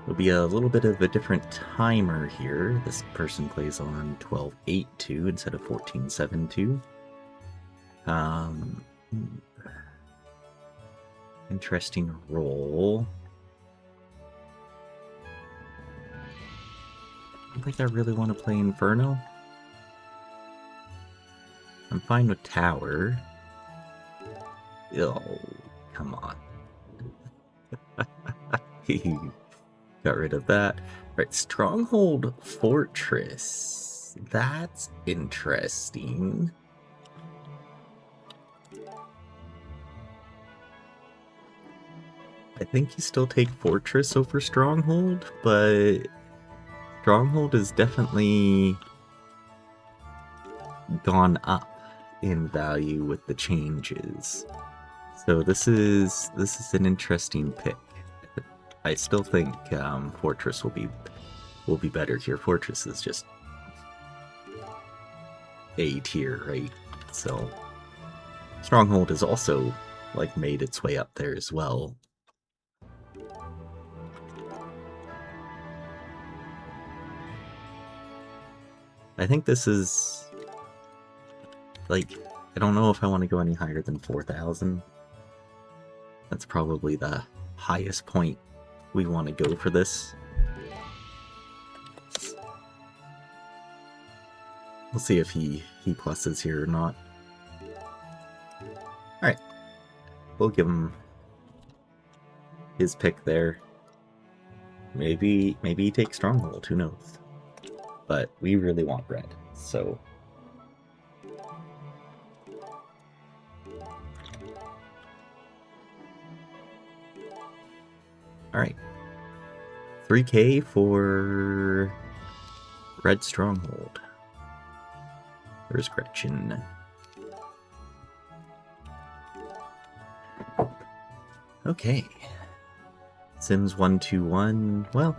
It'll be a little bit of a different timer here. This person plays on 12.8.2 instead of 14.7.2. Interesting roll. I don't think I really want to play Inferno. I'm fine with Tower. Oh, come on. Got rid of that. Right, Stronghold Fortress. That's interesting. I think you still take Fortress over Stronghold, but Stronghold has definitely gone up in value with the changes. So this is an interesting pick. I still think Fortress will be better here. Fortress is just A tier, right? So Stronghold has also like made its way up there as well. I think this is like, I don't know if I want to go any higher than 4,000. That's probably the highest point we want to go for this. We'll see if he pluses here or not. Alright. We'll give him his pick there. Maybe he takes Stronghold, who knows? But we really want red, so... Alright. 3K for Red Stronghold. There's Gretchen. Okay. Sims 121. Well,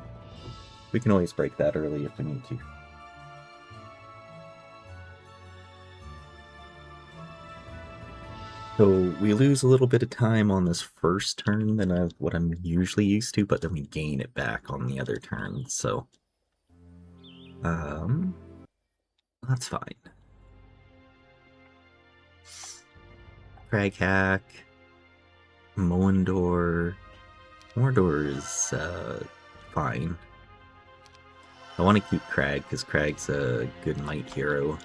we can always break that early if we need to. So we lose a little bit of time on this first turn than what I'm usually used to, but then we gain it back on the other turns, so... that's fine. Crag Hack, Moendor. Mordor is fine. I want to keep Crag because Crag's a good might hero.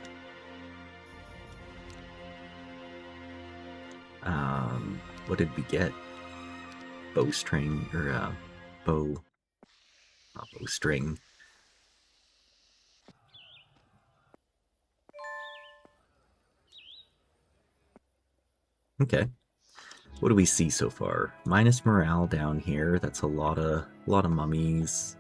What did we get? Bowstring or bowstring. Okay. What do we see so far? Minus morale down here. That's a lot of mummies.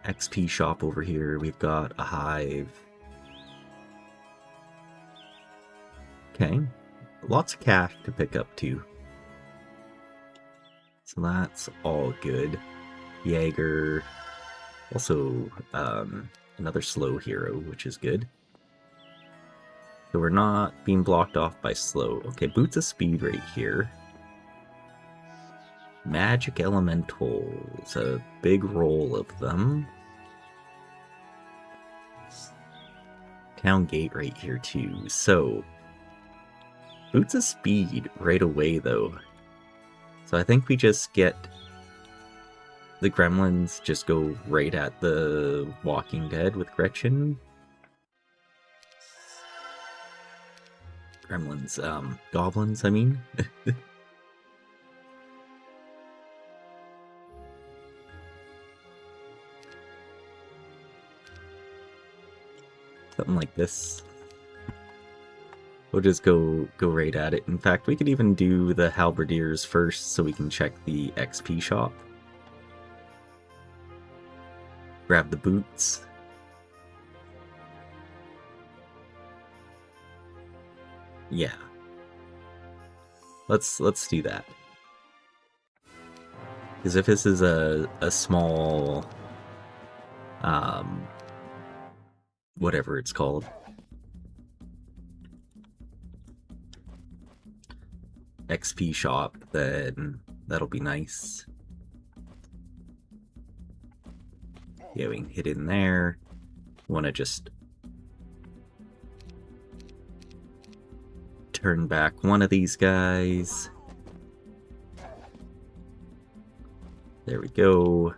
XP shop over here. We've got a hive. Okay. Lots of cash to pick up too. So that's all good. Jaeger. Also, another slow hero, which is good. So we're not being blocked off by slow. Okay, Boots of Speed right here. Magic Elementals, a big roll of them. Town Gate right here too. So, Boots of Speed right away though. So I think we just get the gremlins just go right at the Walking Dead with Gretchen. Gremlins, goblins, I mean. Something like this. We'll just go right at it. In fact, we could even do the halberdiers first so we can check the XP shop. Grab the boots. Yeah. Let's do that. Because if this is a small whatever it's called. XP shop, then that'll be nice. Yeah, we can hit in there. Want to just turn back one of these guys. There we go.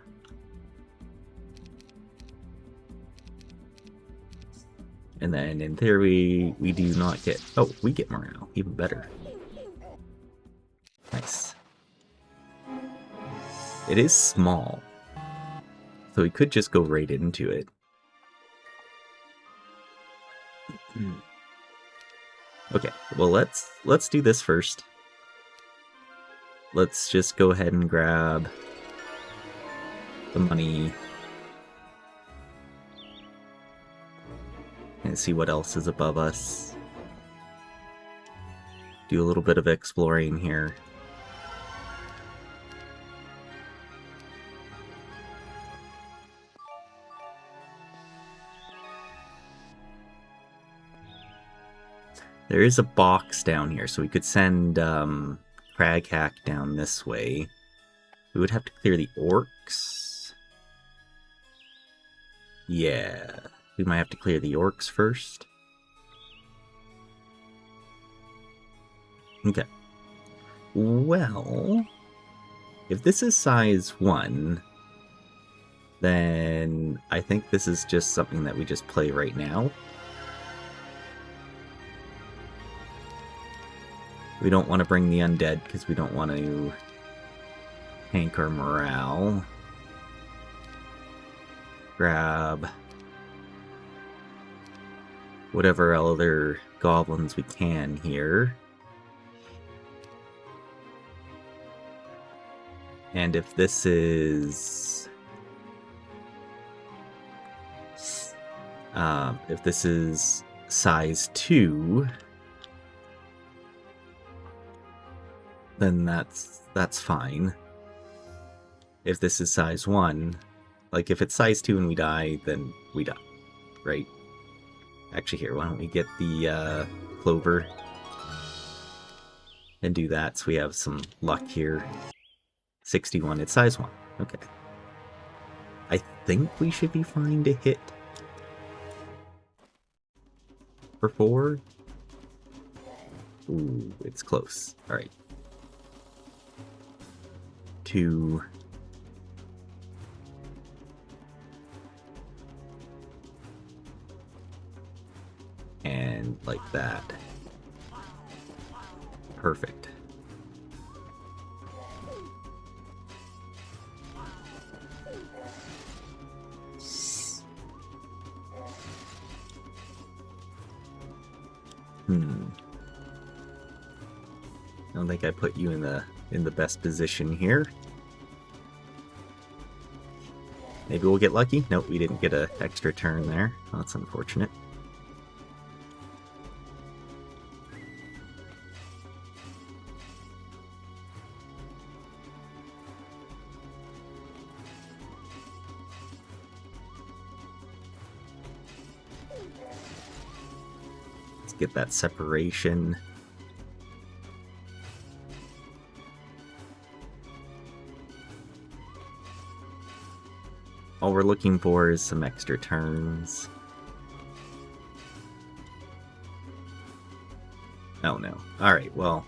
And then in theory, we do not get... Oh, we get morale. Even better. Nice. It is small. So we could just go right into it. Okay, well let's do this first. Let's just go ahead and grab the money and see what else is above us. Do a little bit of exploring here. There is a box down here, so we could send Craghack down this way. We would have to clear the orcs. Yeah, we might have to clear the orcs first. Okay. Well, if this is size 1, then I think this is just something that we just play right now. We don't want to bring the undead because we don't want to tank our morale. Grab whatever other goblins we can here. And if this is... size 2... then that's fine. If this is size 1, like if it's size 2 and we die, then we die, right? Actually, here, why don't we get the clover and do that so we have some luck here. 61, it's size 1. Okay. I think we should be fine to hit for 4. Ooh, it's close. Alright. 2. And like that. Perfect. I don't think I put you in the best position here. Maybe we'll get lucky. Nope, we didn't get an extra turn there. Oh, that's unfortunate. Let's get that separation. All we're looking for is some extra turns. Oh no. Alright, well.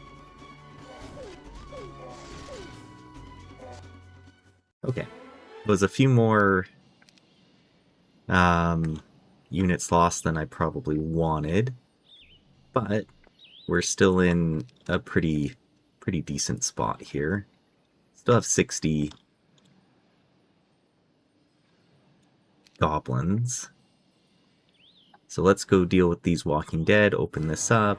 Okay. Was a few more units lost than I probably wanted. But we're still in a pretty decent spot here. Still have 60 goblins. So let's go deal with these Walking Dead, open this up.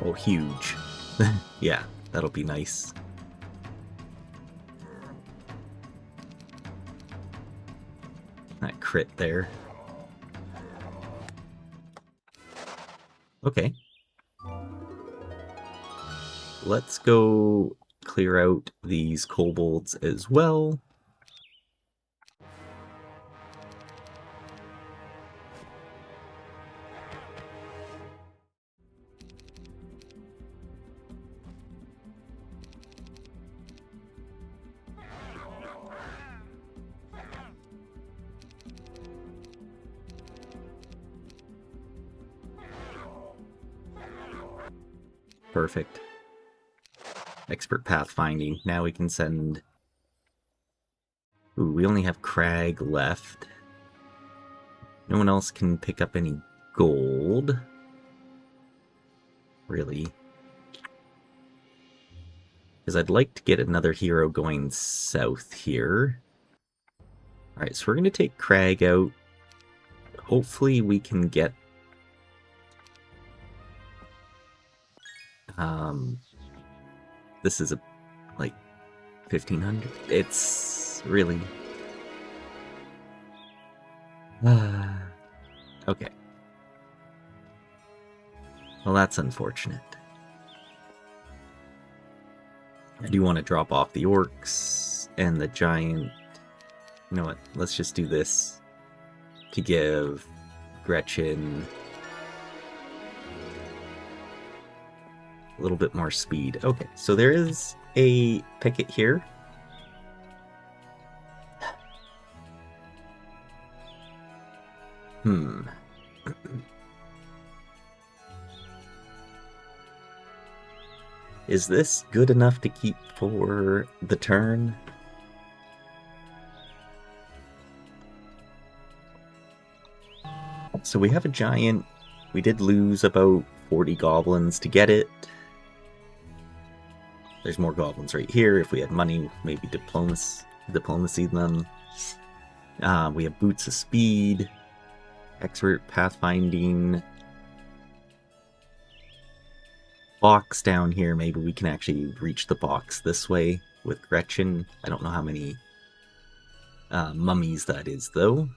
Oh, huge. Yeah, that'll be nice. That crit there. Okay. Let's go clear out these kobolds as well. Perfect. Expert pathfinding. Now we can send... Ooh, we only have Crag left. No one else can pick up any gold. Really. Because I'd like to get another hero going south here. Alright, so we're going to take Crag out. Hopefully we can get... This is a... like... 1500? It's... really... okay. Well, that's unfortunate. I do want to drop off the orcs and the giant... You know what? Let's just do this to give Gretchen a little bit more speed. Okay, so there is a picket here. Is this good enough to keep for the turn? So we have a giant. We did lose about 40 goblins to get it. There's more goblins right here. If we had money, maybe diplomacy them. We have Boots of Speed, Expert Pathfinding, box down here. Maybe we can actually reach the box this way with Gretchen. I don't know how many mummies that is, though.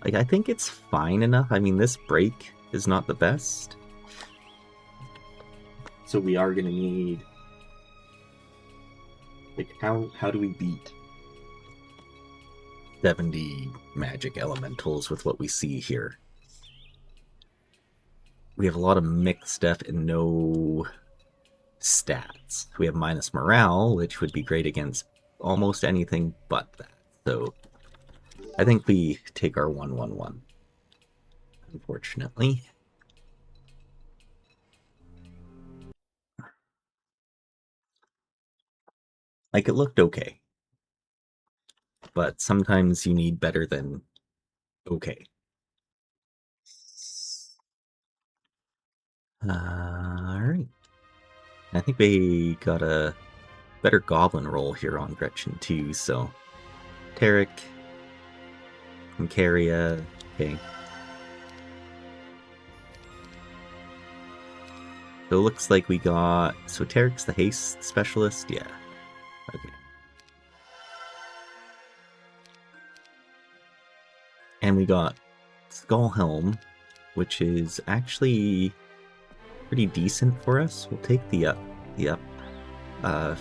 Like, I think it's fine enough. I mean, this break is not the best. So we are going to need... like, how do we beat 70 magic elementals with what we see here? We have a lot of mixed stuff and no stats. We have minus morale, which would be great against almost anything but that. So I think we take our 1-1-1, unfortunately. Like, it looked okay. But sometimes you need better than okay. Alright. I think we got a better goblin roll here on Gretchen too, so... Tarek, Macaria, okay. So it looks like we got... So Tarek's the haste specialist? Yeah. Okay. And we got Skullhelm, which is actually pretty decent for us. We'll take the up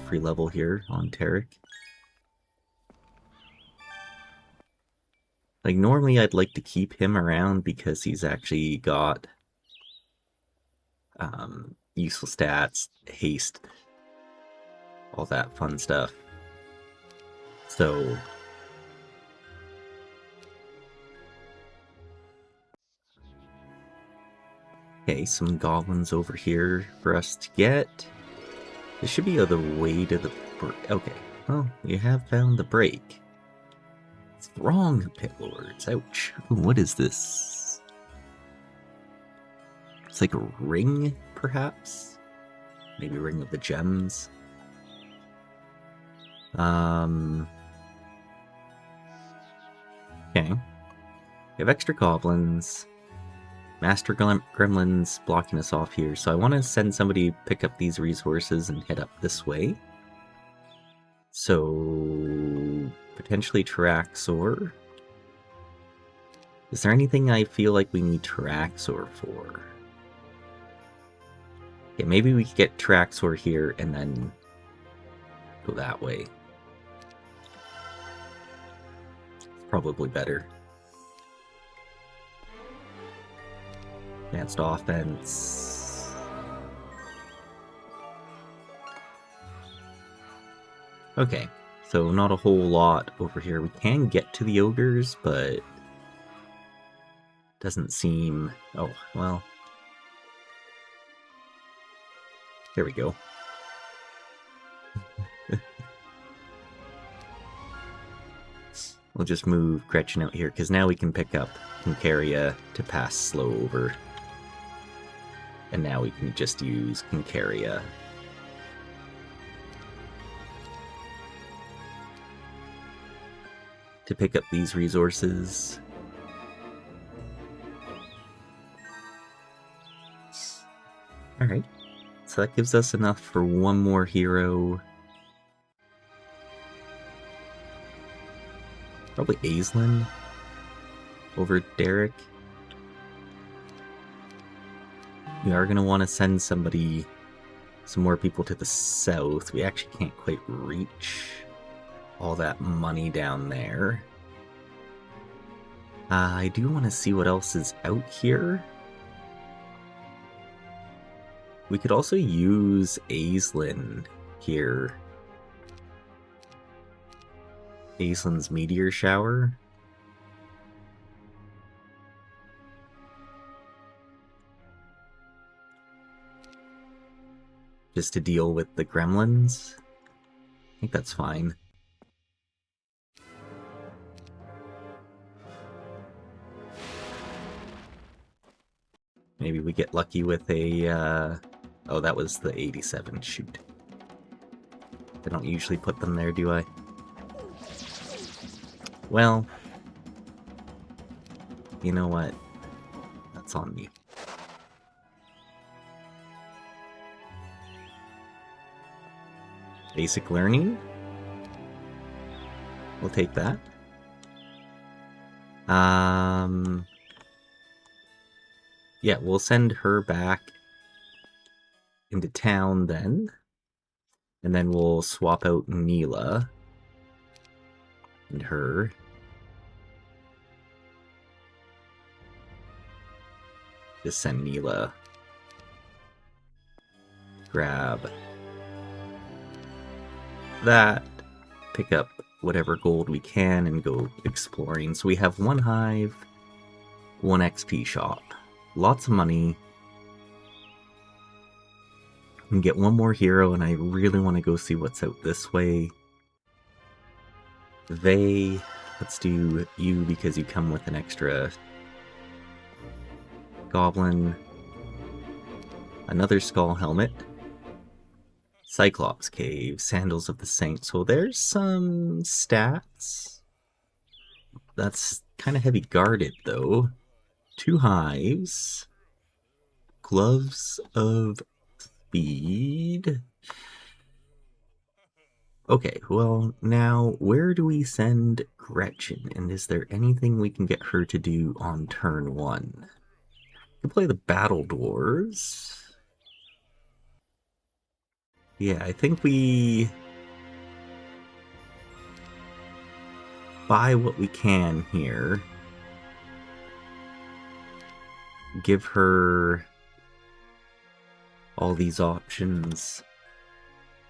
free level here on Tarek. Like, normally I'd like to keep him around because he's actually got useful stats, haste, all that fun stuff. So okay, some goblins over here for us to get. This should be the way to the break. Okay, well, we have found the break. It's wrong, Pit Lords. Ouch. Ooh, what is this? It's like a ring, perhaps? Maybe Ring of the Gems. Okay. We have extra goblins. Master Gremlins blocking us off here, so I want to send somebody pick up these resources and head up this way. So, potentially Traxor. Is there anything I feel like we need Traxor for? Okay, maybe we could get Traxor here and then go that way. Probably better. Advanced offense. Okay, so not a whole lot over here. We can get to the ogres, but doesn't seem... Oh, well. There we go. We'll just move Gretchen out here, because now we can pick up Concaria to pass slow over. And now we can just use Concaria. To pick up these resources. Alright. So that gives us enough for one more hero. Probably Aislinn over Derek. We are going to want to send some more people to the south. We actually can't quite reach all that money down there. I do want to see what else is out here. We could also use Aislinn here. Aislinn's Meteor Shower. Just to deal with the gremlins. I think that's fine. Maybe we get lucky with a... Oh, that was the 87. Shoot. I don't usually put them there, do I? Well, you know what? That's on me. Basic learning? We'll take that. Yeah, we'll send her back into town then. And then we'll swap out Neela and her. Just send Neela. Grab that. Pick up whatever gold we can and go exploring. So we have 1 hive, 1 XP shop. Lots of money. We can get 1 more hero, and I really want to go see what's out this way. Let's do you because you come with an extra goblin. Another skull helmet. Cyclops Cave, Sandals of the Saint. So there's some stats. That's kind of heavy guarded though. 2 hives. Gloves of Speed. Okay, well now where do we send Gretchen? And is there anything we can get her to do on turn 1? We can play the Battle Dwarves. Yeah, I think we buy what we can here. Give her all these options.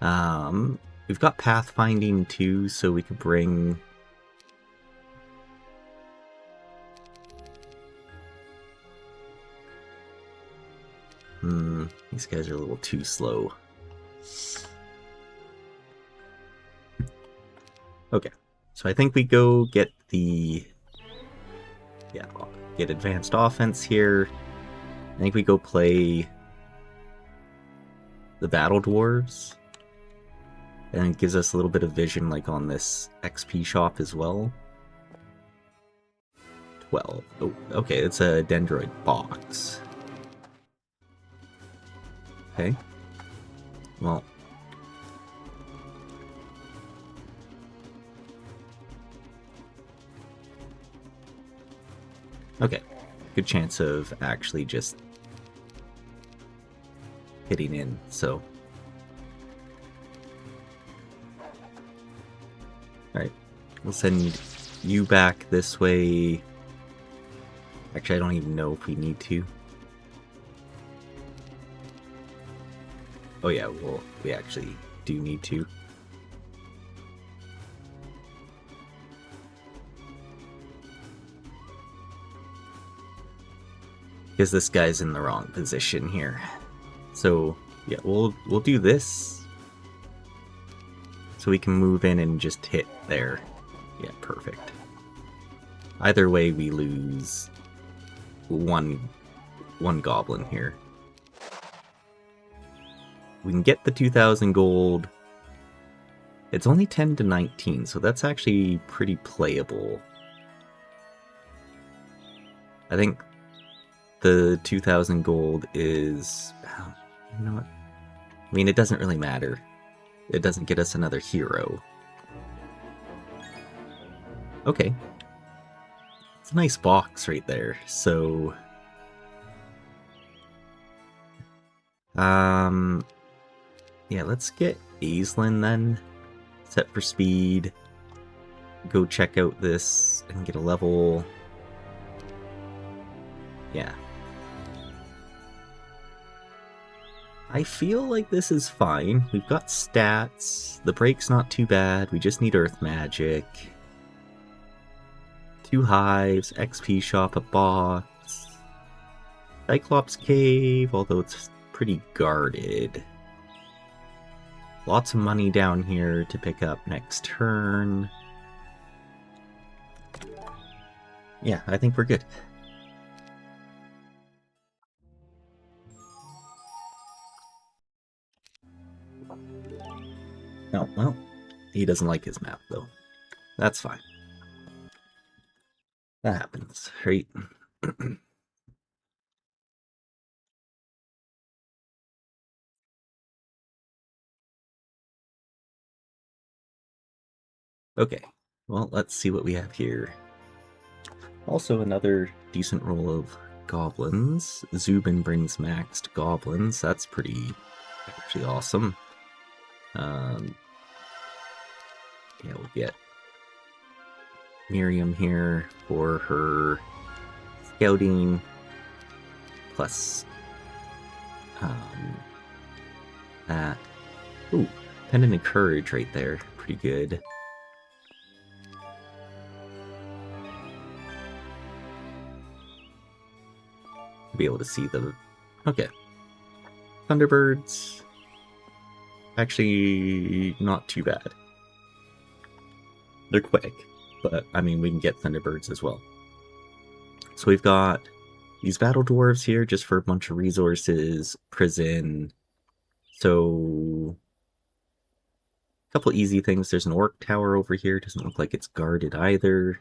We've got pathfinding too, so we could bring... These guys are a little too slow. Okay, so I think we go get the... Yeah, get advanced offense here. I think we go play the Battle Dwarves. And it gives us a little bit of vision like on this XP shop as well. 12. Oh, okay, it's a Dendroid box. Okay. Well. Okay, good chance of actually just hitting in, so... Alright, we'll send you back this way. Actually, I don't even know if we need to. Oh yeah, well, we actually do need to. Because this guy's in the wrong position here. So, yeah, we'll do this. So we can move in and just hit there. Yeah, perfect. Either way, we lose one goblin here. We can get the 2,000 gold. It's only 10 to 19, so that's actually pretty playable. I think the 2,000 gold is... You know what? I mean, it doesn't really matter. It doesn't get us another hero. Okay. It's a nice box right there, so... Yeah, let's get Aislinn then. Set for speed. Go check out this and get a level. Yeah. I feel like this is fine. We've got stats. The break's not too bad. We just need Earth Magic. 2 hives, XP shop, a box. Cyclops Cave, although it's pretty guarded. Lots of money down here to pick up next turn. Yeah, I think we're good. Oh, well, he doesn't like his map, though. That's fine. That happens, right? Okay, well, let's see what we have here. Also, another decent roll of goblins. Zubin brings maxed goblins. That's pretty actually awesome. Yeah, we'll get Miriam here for her scouting, plus that. Ooh, Pendant of Courage right there. Pretty good. Be able to see the... Okay. Thunderbirds. Actually, not too bad. They're quick, but, I mean, we can get Thunderbirds as well. So we've got these Battle Dwarves here just for a bunch of resources, prison. So, a couple easy things. There's an Orc Tower over here. Doesn't look like it's guarded either.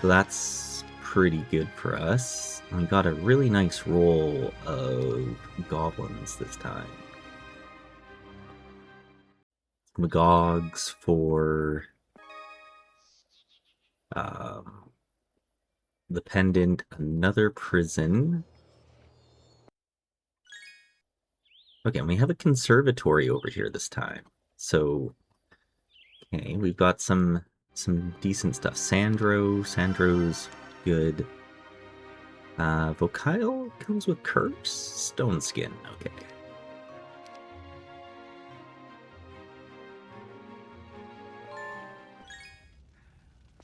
So that's pretty good for us. And we got a really nice roll of goblins this time. Magogs for the pendant, another prison. Okay, and we have a conservatory over here this time. So, okay, we've got some decent stuff. Sandro's good. Vokyle comes with curse. Stone skin, okay.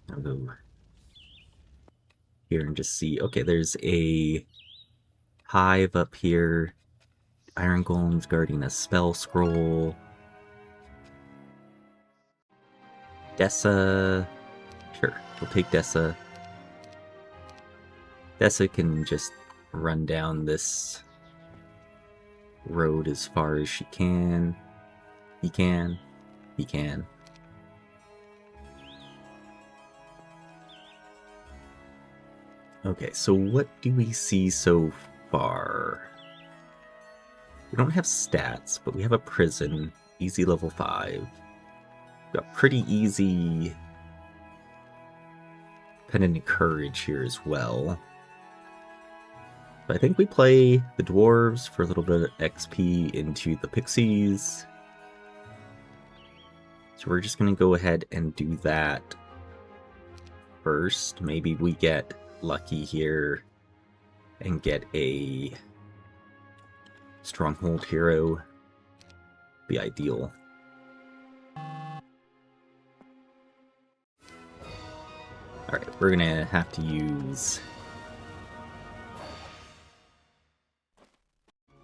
I'll go here and just see. Okay, there's a hive up here. Iron Golem's guarding a spell scroll. Dessa. Sure, we'll take Dessa. Dessa can just run down this road as far as she can. He can. He can. Okay, so what do we see so far? We don't have stats, but we have a prison. Easy level 5. We've got pretty easy Pendant and Courage here as well. But I think we play the Dwarves for a little bit of XP into the Pixies. So we're just going to go ahead and do that first. Maybe we get lucky here and get a Stronghold hero. Be ideal. Alright, we're gonna have to use...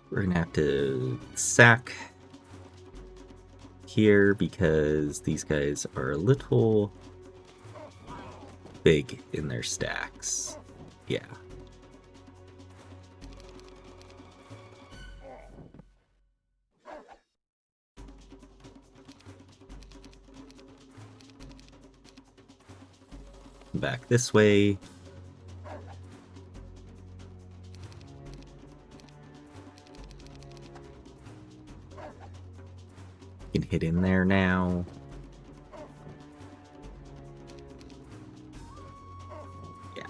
We're gonna have to sack here because these guys are a little big in their stacks. Yeah. Back this way. Can hit in there now. Yeah.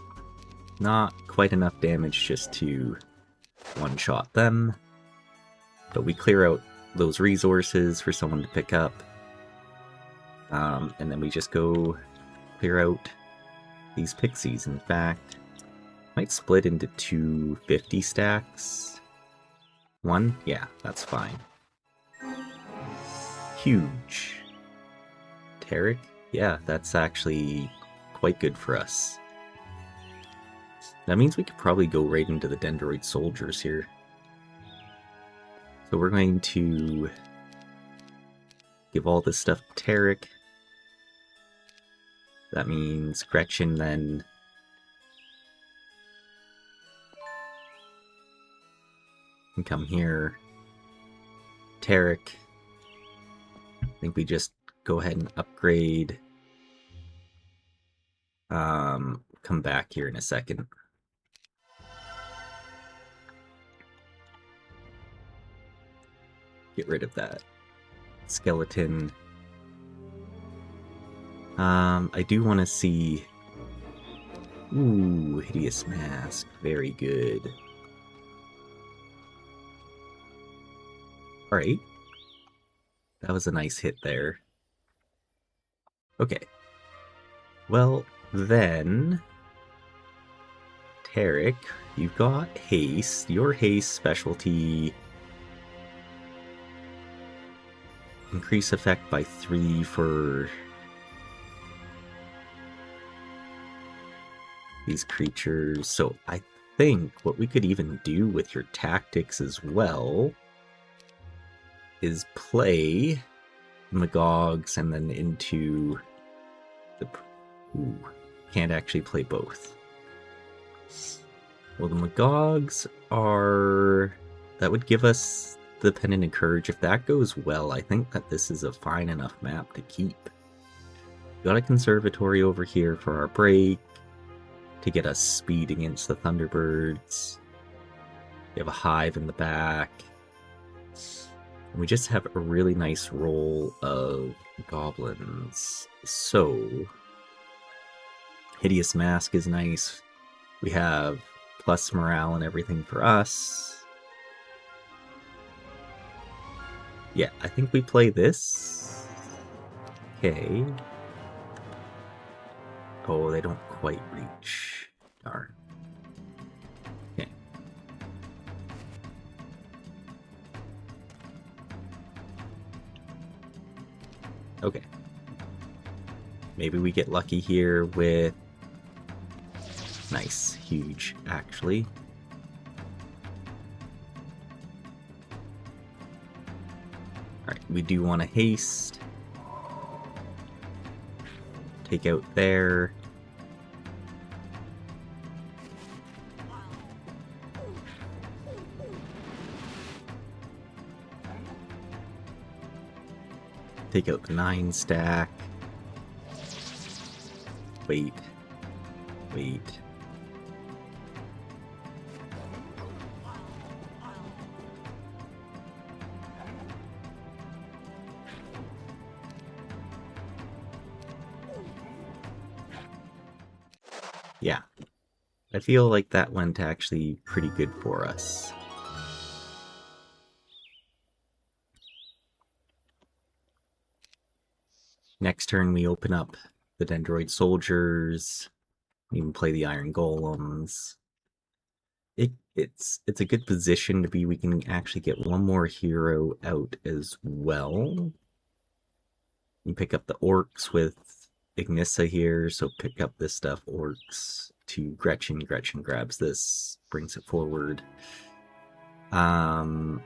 Not quite enough damage just to one-shot them. But we clear out those resources for someone to pick up. And then we just go clear out these Pixies. In fact, might split into 250 stacks. One? Yeah, that's fine. Huge. Tarek? Yeah, that's actually quite good for us. That means we could probably go right into the Dendroid soldiers here. So we're going to give all this stuff to Tarek. That means Gretchen then can come here. Tarek. I think we just go ahead and upgrade. Come back here in a second. Get rid of that skeleton. I do want to see... Ooh, Hideous Mask. Very good. Alright. That was a nice hit there. Okay. Well, then... Tarek, you've got haste. Your haste specialty... Increase effect by 3 for... these creatures. So I think what we could even do with your tactics as well is play Magogs and then into the... Ooh, can't actually play both. Well, the Magogs are... that would give us the Pendant and Courage. If that goes well, I think that this is a fine enough map to keep. Got a conservatory over here for our break to get us speed against the Thunderbirds. We have a hive in the back. And we just have a really nice roll of goblins. So, Hideous Mask is nice. We have plus morale and everything for us. Yeah, I think we play this. Okay. Oh, they don't quite reach. Darn. Okay. Okay. Maybe we get lucky here with... Nice. Huge, actually. Alright, we do want to haste. Take out there. Take out the 9 stack. Wait. Wait. Yeah. I feel like that went actually pretty good for us. Next turn we open up the Dendroid Soldiers. We can play the Iron Golems. It's a good position to be. We can actually get one more hero out as well. You pick up the Orcs with Ignissa here, so pick up this stuff. Orcs to Gretchen. Gretchen grabs this, brings it forward. Yeah,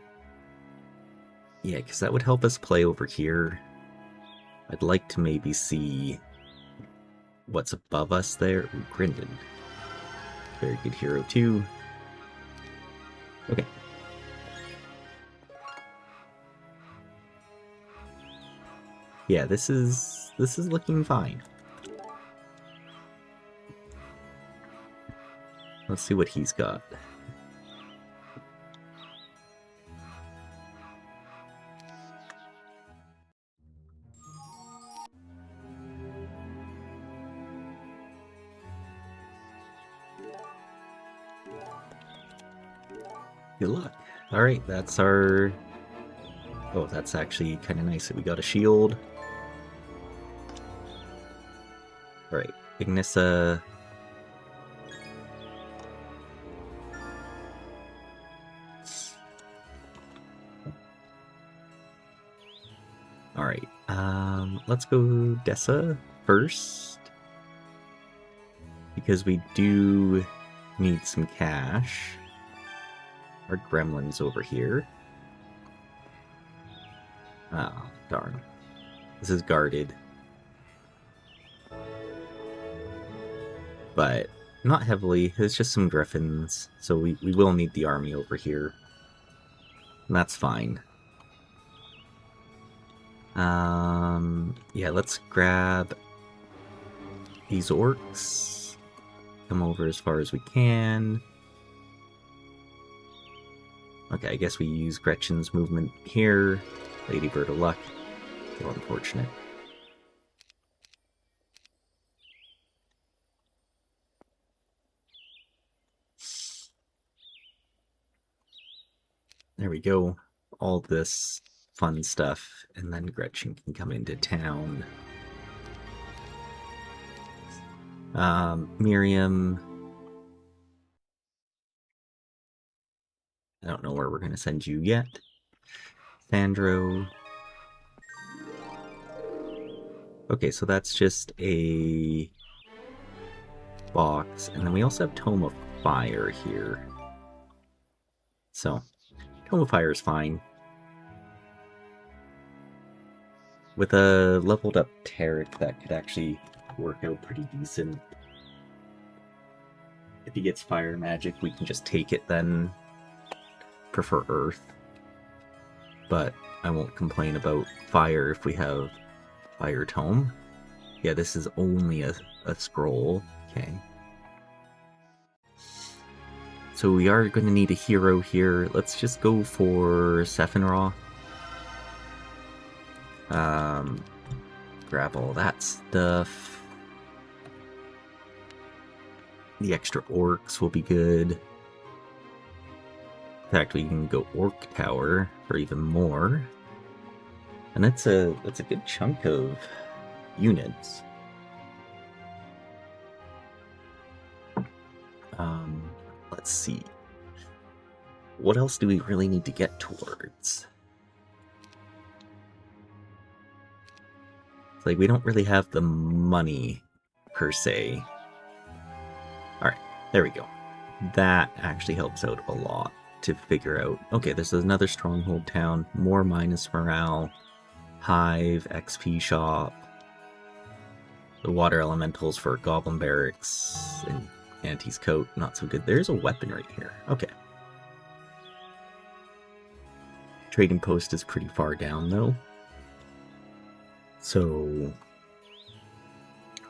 because that would help us play over here. I'd like to maybe see what's above us there. Ooh, Grindon. Very good hero too. Okay. Yeah, this is looking fine. Let's see what he's got. Good luck. Alright, that's our... Oh, that's actually kind of nice that we got a shield. Alright, Ignissa. Alright, let's go Dessa first. Because we do need some cash. Our gremlin's over here. Oh, darn. This is guarded. But not heavily. It's just some griffins. So we will need the army over here. And that's fine. Yeah, let's grab these orcs. Come over as far as we can. Okay, I guess we use Gretchen's movement here. Lady Bird of Luck. So unfortunate. There we go. All this fun stuff. And then Gretchen can come into town. Miriam. I don't know where we're going to send you yet. Sandro. Okay, so that's just a box. And then we also have Tome of Fire here. So, Tome of Fire is fine. With a leveled up Tarek, that could actually work out pretty decent. If he gets fire magic, we can just take it then. Prefer earth. But I won't complain about fire if we have Fire Tome. Yeah, this is only a scroll. Okay. So we are going to need a hero here. Let's just go for Sephiroth. Grab all that stuff. The extra orcs will be good. In fact, we can go Orc Tower for even more. And that's a good chunk of units. Let's see. What else do we really need to get towards? It's like we don't really have the money per se. Alright, there we go. That actually helps out a lot to figure out. Okay, this is another stronghold town, more minus morale, hive, XP shop, the water elementals for goblin barracks, and Auntie's coat, not so good. There's a weapon right here. Okay. Trading post is pretty far down though. So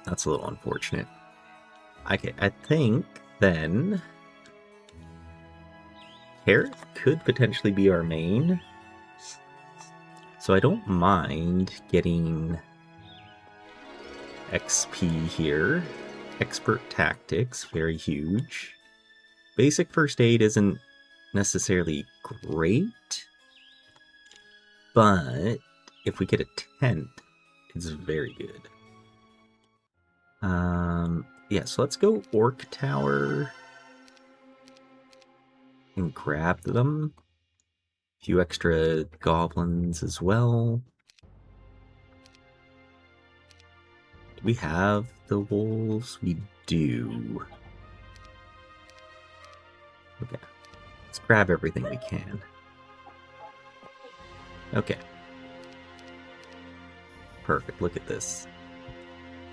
that's a little unfortunate. Okay, I think then Carrot could potentially be our main. So I don't mind getting XP here. Expert tactics, very huge. Basic first aid isn't necessarily great, but if we get a tent, it's very good. Yeah, so let's go Orc Tower and grab them. A few extra goblins as well. Do we have the wolves? We do. Okay. Let's grab everything we can. Okay. Perfect. Look at this.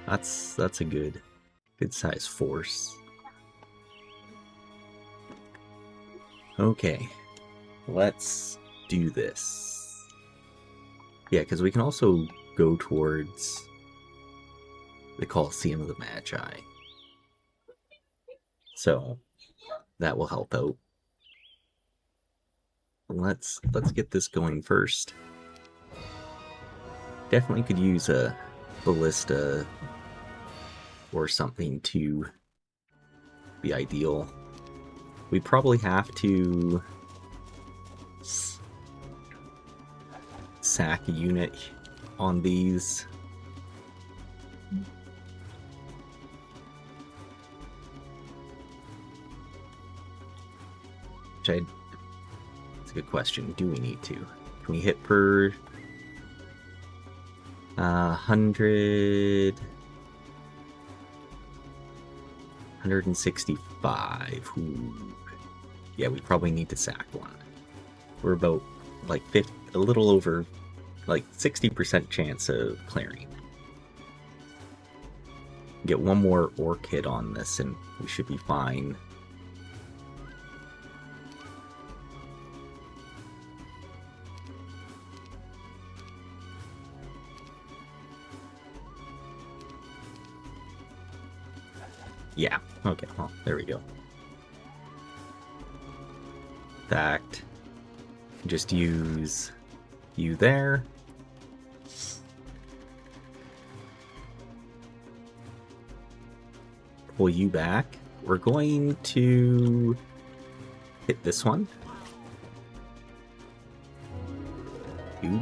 That's a good size force. Okay. Let's do this. Yeah, because we can also go towards the Colosseum of the Magi. So that will help out. Let's get this going first. Definitely could use a ballista or something to be ideal. We probably have to sack a unit on these. That's a good question. Do we need to? Can we hit per 100? 165. Ooh. Yeah, we probably need to sack one. We're about like a little over like 60% chance of clearing. Get one more orc hit on this and we should be fine. Yeah, okay, well, there we go. Fact. Just use you there. Pull you back. We're going to hit this one. Huge.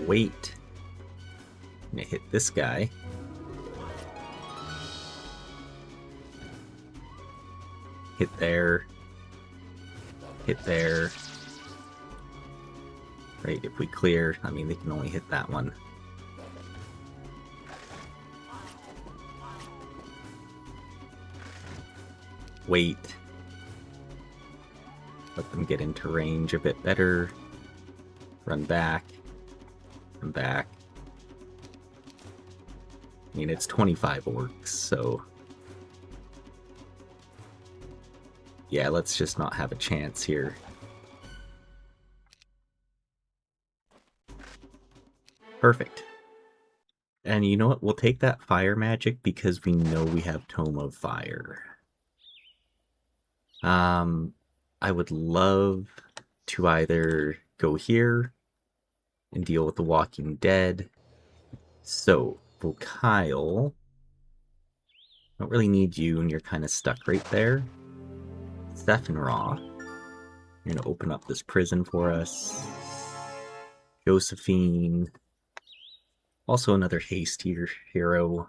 Wait. I'm gonna hit this guy. Hit there. Hit there. Right, if we clear, I mean, they can only hit that one. Wait. Let them get into range a bit better. Run back. Run back. I mean, it's 25 orcs, so... yeah, let's just not have a chance here. Perfect. And you know what? We'll take that fire magic because we know we have Tome of Fire. I would love to either go here and deal with the Walking Dead. So, Volkyle, don't really need you, and you're kind of stuck right there. Stephenraw, you're going to open up this prison for us. Josephine, also another haste hero.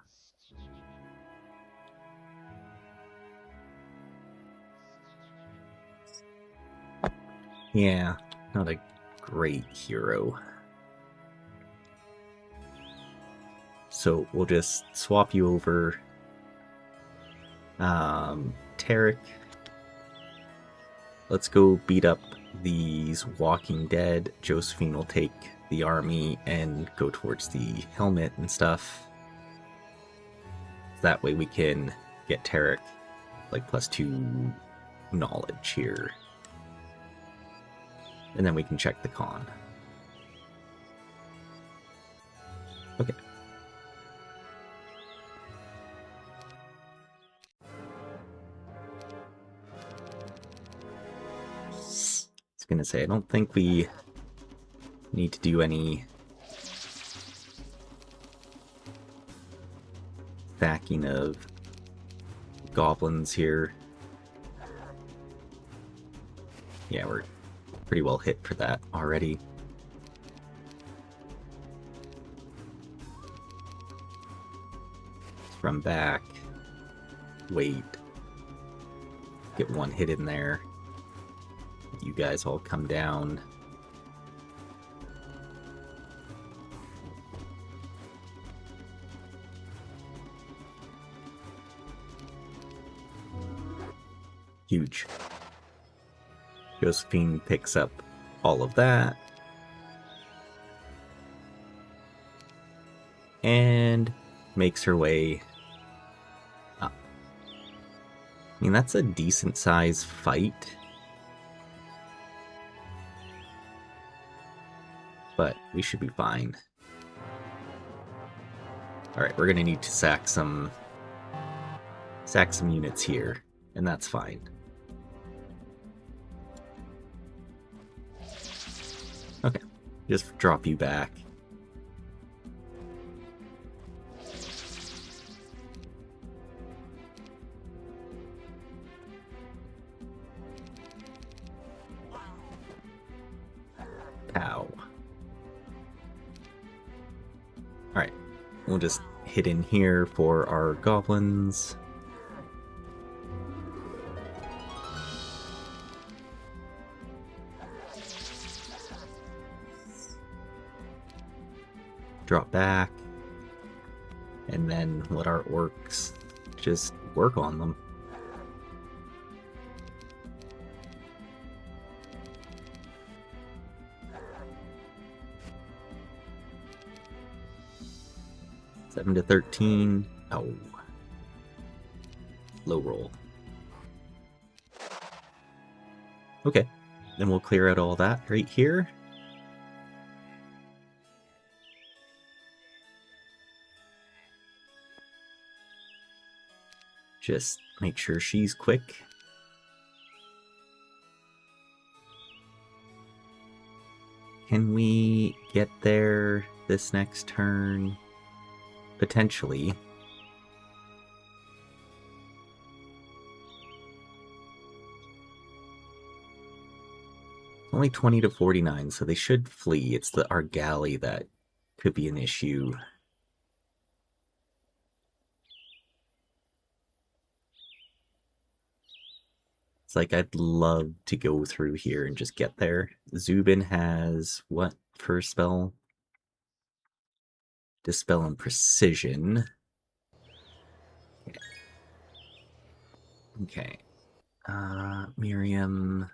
Yeah, not a great hero. So we'll just swap you over. Tarek, let's go beat up these Walking Dead. Josephine will take the army and go towards the helmet and stuff. That way we can get Tarek like +2 knowledge here. And then we can check the con. Okay. It's going gonna say, I don't think we need to do any stacking of goblins here. Yeah, we're pretty well hit for that already. Let's run back. Wait. Get one hit in there. You guys all come down. Huge. Josephine picks up all of that. And makes her way up. I mean, that's a decent sized fight. But we should be fine. Alright, we're gonna need to sack some units here, and that's fine. Okay, just drop you back. Pow. Alright, we'll just hit in here for our goblins. Drop back, and then let our orcs just work on them. Seven to 13. Oh. Low roll. Okay, then we'll clear out all that right here. Just make sure she's quick. Can we get there this next turn? Potentially. Only 20 to 49, so they should flee. It's our galley that could be an issue. It's like, I'd love to go through here and just get there. Zubin has what for spell? Dispel and Precision. Okay. Miriam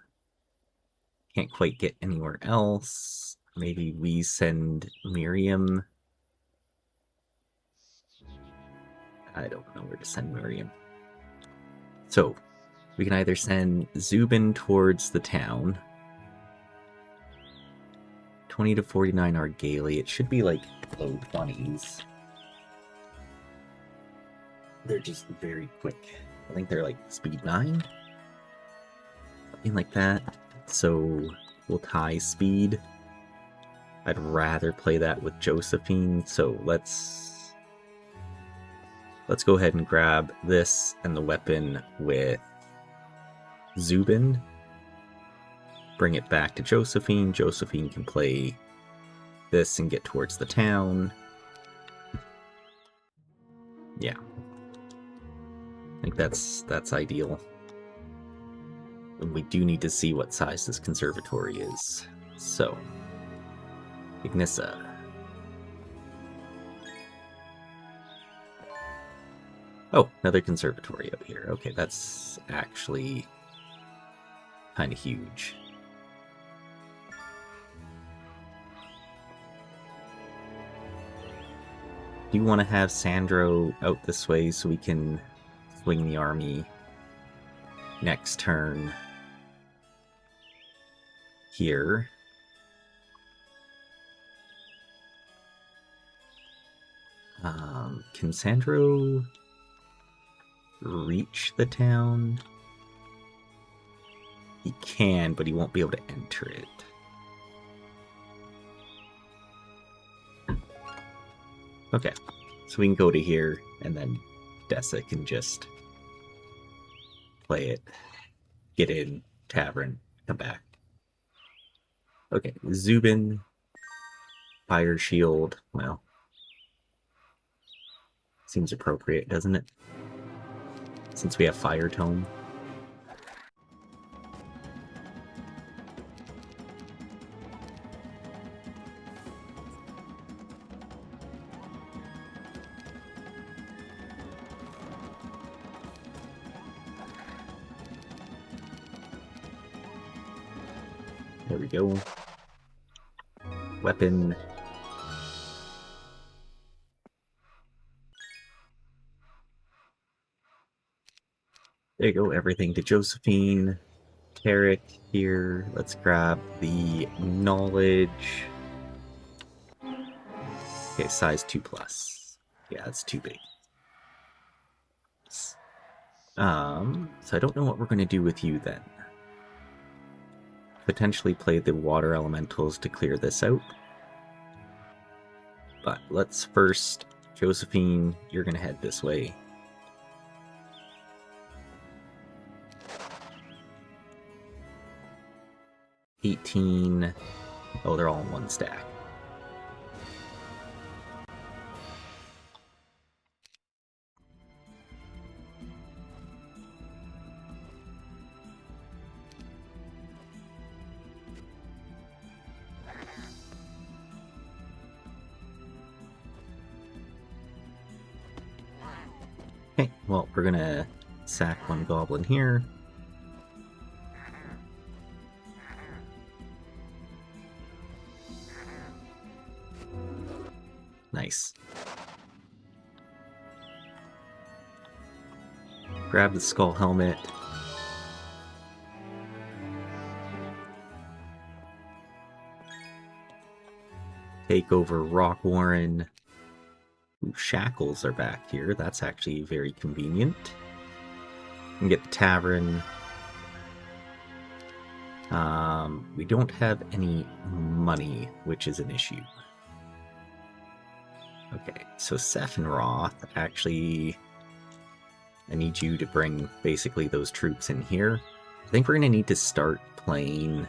can't quite get anywhere else. Maybe we send Miriam. I don't know where to send Miriam. So, we can either send Zubin towards the town. 20 to 49 are Gaily. It should be like low 20s. They're just very quick. I think they're like speed 9. Something like that. So we'll tie speed. I'd rather play that with Josephine. So let's go ahead and grab this and the weapon with Zubin. Bring it back to Josephine. Josephine can play this and get towards the town. Yeah. I think that's ideal. And we do need to see what size this conservatory is. So, Ignissa. Oh, another conservatory up here. Okay, that's actually kind of huge. Do you want to have Sandro out this way so we can swing the army next turn here? Can Sandro reach the town? He can, but he won't be able to enter it. Okay, so we can go to here, and then Dessa can just play it, get in, tavern, come back. Okay, Zubin, Fire Shield, well, seems appropriate, doesn't it? Since we have Fire Tome. There we go. Weapon. There you go, everything to Josephine. Tarek here. Let's grab the knowledge. Okay, size 2+. Yeah, that's too big. So I don't know what we're going to do with you then. Potentially play the water elementals to clear this out. But let's first, Josephine, you're going to head this way. $18. Oh, they're all in one stack. Okay, well, we're gonna sack one goblin here. Nice. Grab the skull helmet. Take over Rock Warren. Ooh, shackles are back here. That's actually very convenient. And get the tavern. We don't have any money, which is an issue. Okay, so Sephiroth, actually, I need you to bring basically those troops in here. I think we're going to need to start playing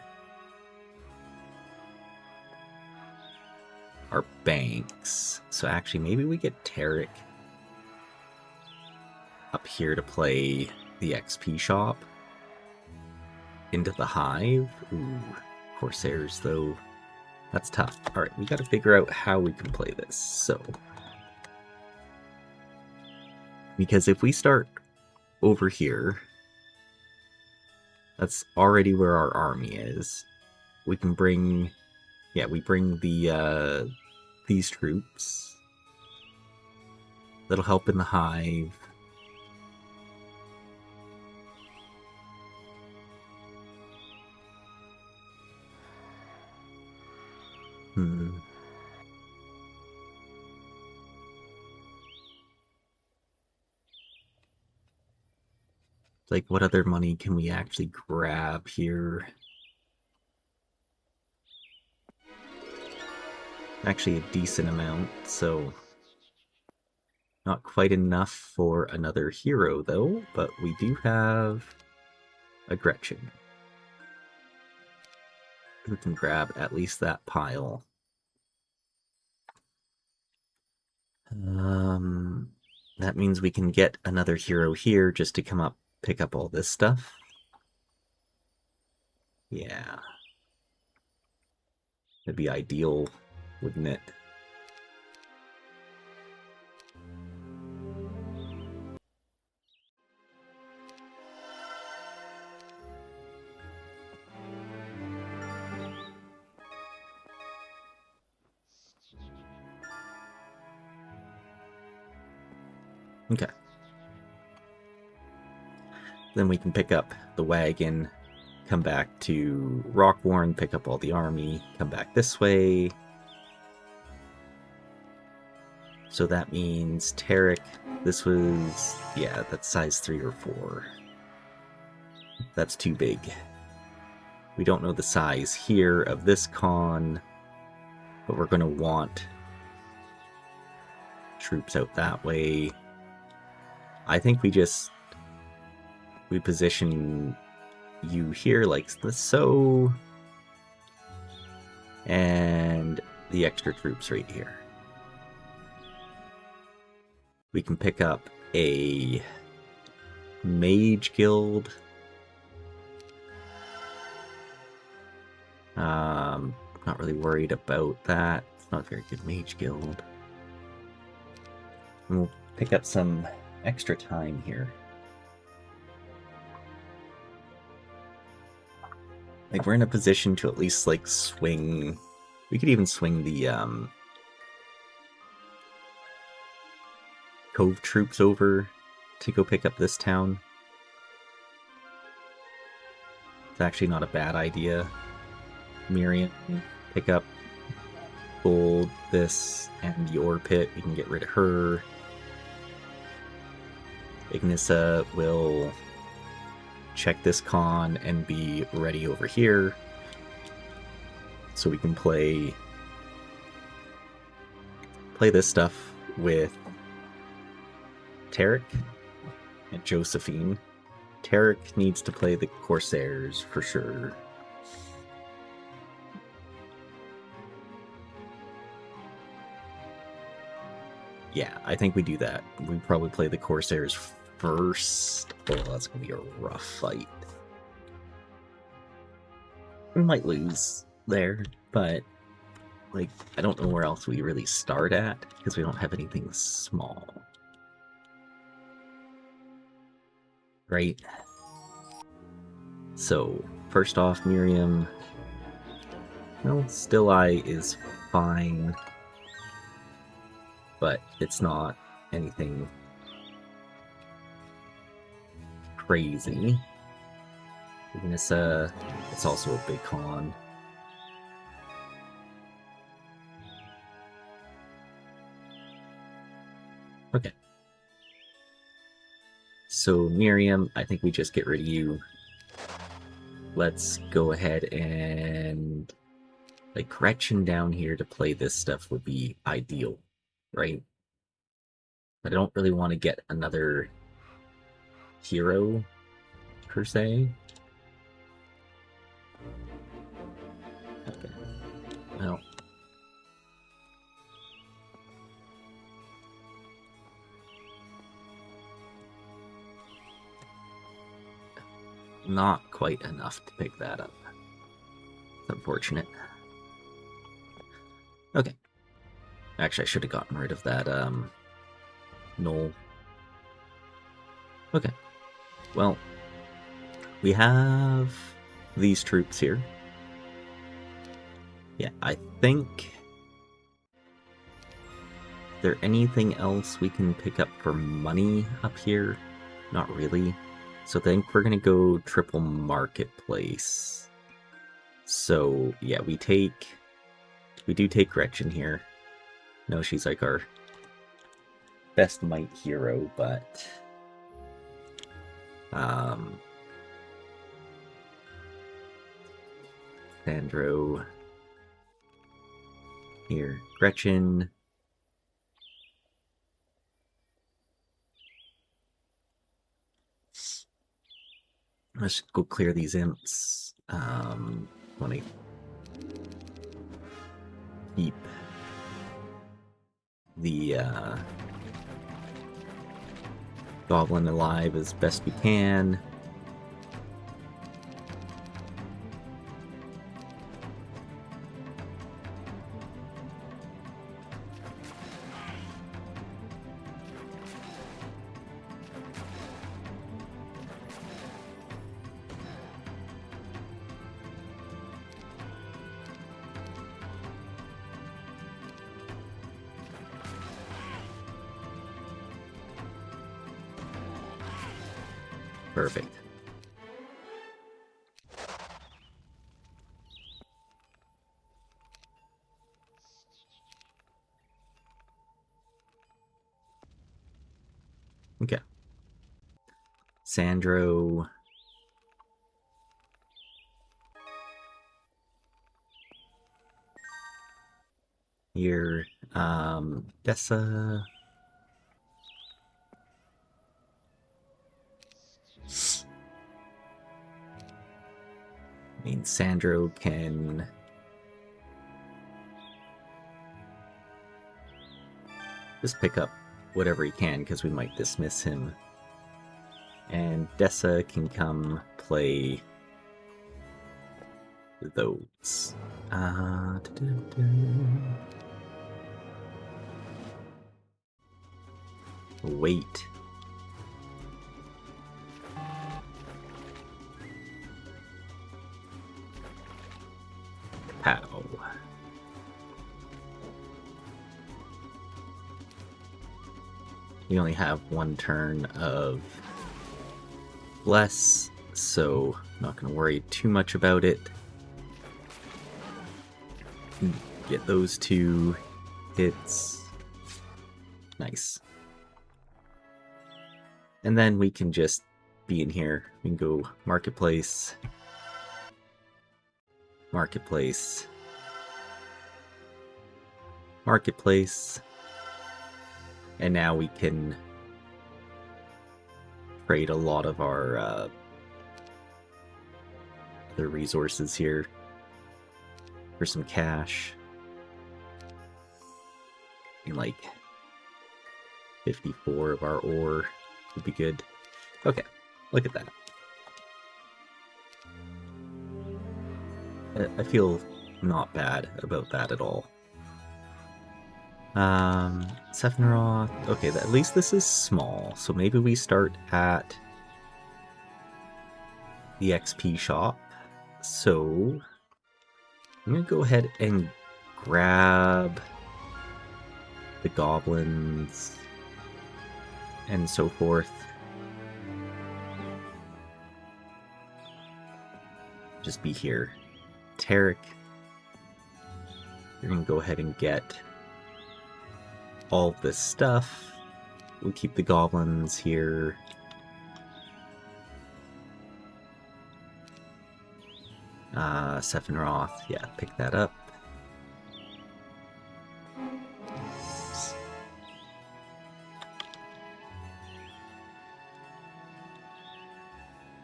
our banks. So actually, maybe we get Tarek up here to play the XP shop into the hive. Ooh, Corsairs, though. That's tough. Alright, we got to figure out how we can play this. So, because if we start over here, that's already where our army is. We can bring, yeah, we bring the these troops. That'll help in the hive. Like, what other money can we actually grab here? Actually, a decent amount, so not quite enough for another hero, though, but we do have a Gretchen. We can grab at least that pile. That means we can get another hero here just to come up, pick up all this stuff. Yeah. That'd be ideal, wouldn't it? Okay. Then we can pick up the wagon, come back to Rockwarn, pick up all the army, come back this way. So that means Tarek, this was, yeah, that's size 3 or 4. That's too big. We don't know the size here of this con, but we're going to want troops out that way. I think we position you here like so, and the extra troops right here. We can pick up a mage guild. Not really worried about that. It's not a very good mage guild. And we'll pick up some extra time here. Like, we're in a position to at least, like, swing... We could even swing the, Cove troops over to go pick up this town. It's actually not a bad idea. Miriam, pick up gold, this, and your pit. We can get rid of her. Ignissa will check this con and be ready over here. So we can play this stuff with Tarek and Josephine. Tarek needs to play the Corsairs for sure. Yeah, I think we do that. We probably play the Corsairs first. Oh, that's going to be a rough fight. We might lose there, but like, I don't know where else we really start at because we don't have anything small. Right? So, first off, Miriam. Well, Still Eye is fine, but it's not anything crazy. Ignissa, it's also a big con. Okay. So Miriam, I think we just get rid of you. Let's go ahead and... like, Gretchen down here to play this stuff would be ideal, right? But I don't really want to get another hero, per se. Okay. Well. Not quite enough to pick that up. It's unfortunate. Okay. Actually, I should have gotten rid of that, Knoll. Okay. Well, we have these troops here. Yeah, I think... Is there anything else we can pick up for money up here? Not really. So I think we're going to go triple marketplace. So, yeah, we do take Gretchen here. No, she's like our best might hero, but... Sandro. Here, Gretchen. Let's go clear these imps. Let me keep the goblin alive as best we can. Perfect. Okay. Sandro. Dessa. I mean, Sandro can just pick up whatever he can, because we might dismiss him. And Dessa can come play those. Wait. Pow. We only have one turn of Bless, so I'm not going to worry too much about it. Get those 2 hits. Nice. And then we can just be in here. We can go Marketplace. Marketplace. Marketplace. And now we can trade a lot of our other resources here for some cash. And like 54 of our ore would be good. Okay, look at that. I feel not bad about that at all. Sephiroth. Okay, at least this is small, so maybe we start at the XP shop. So I'm gonna go ahead and grab the goblins and so forth. Just be here. Tarek, you're gonna go ahead and get all of this stuff. We'll keep the goblins here. Sephiroth, yeah, pick that up.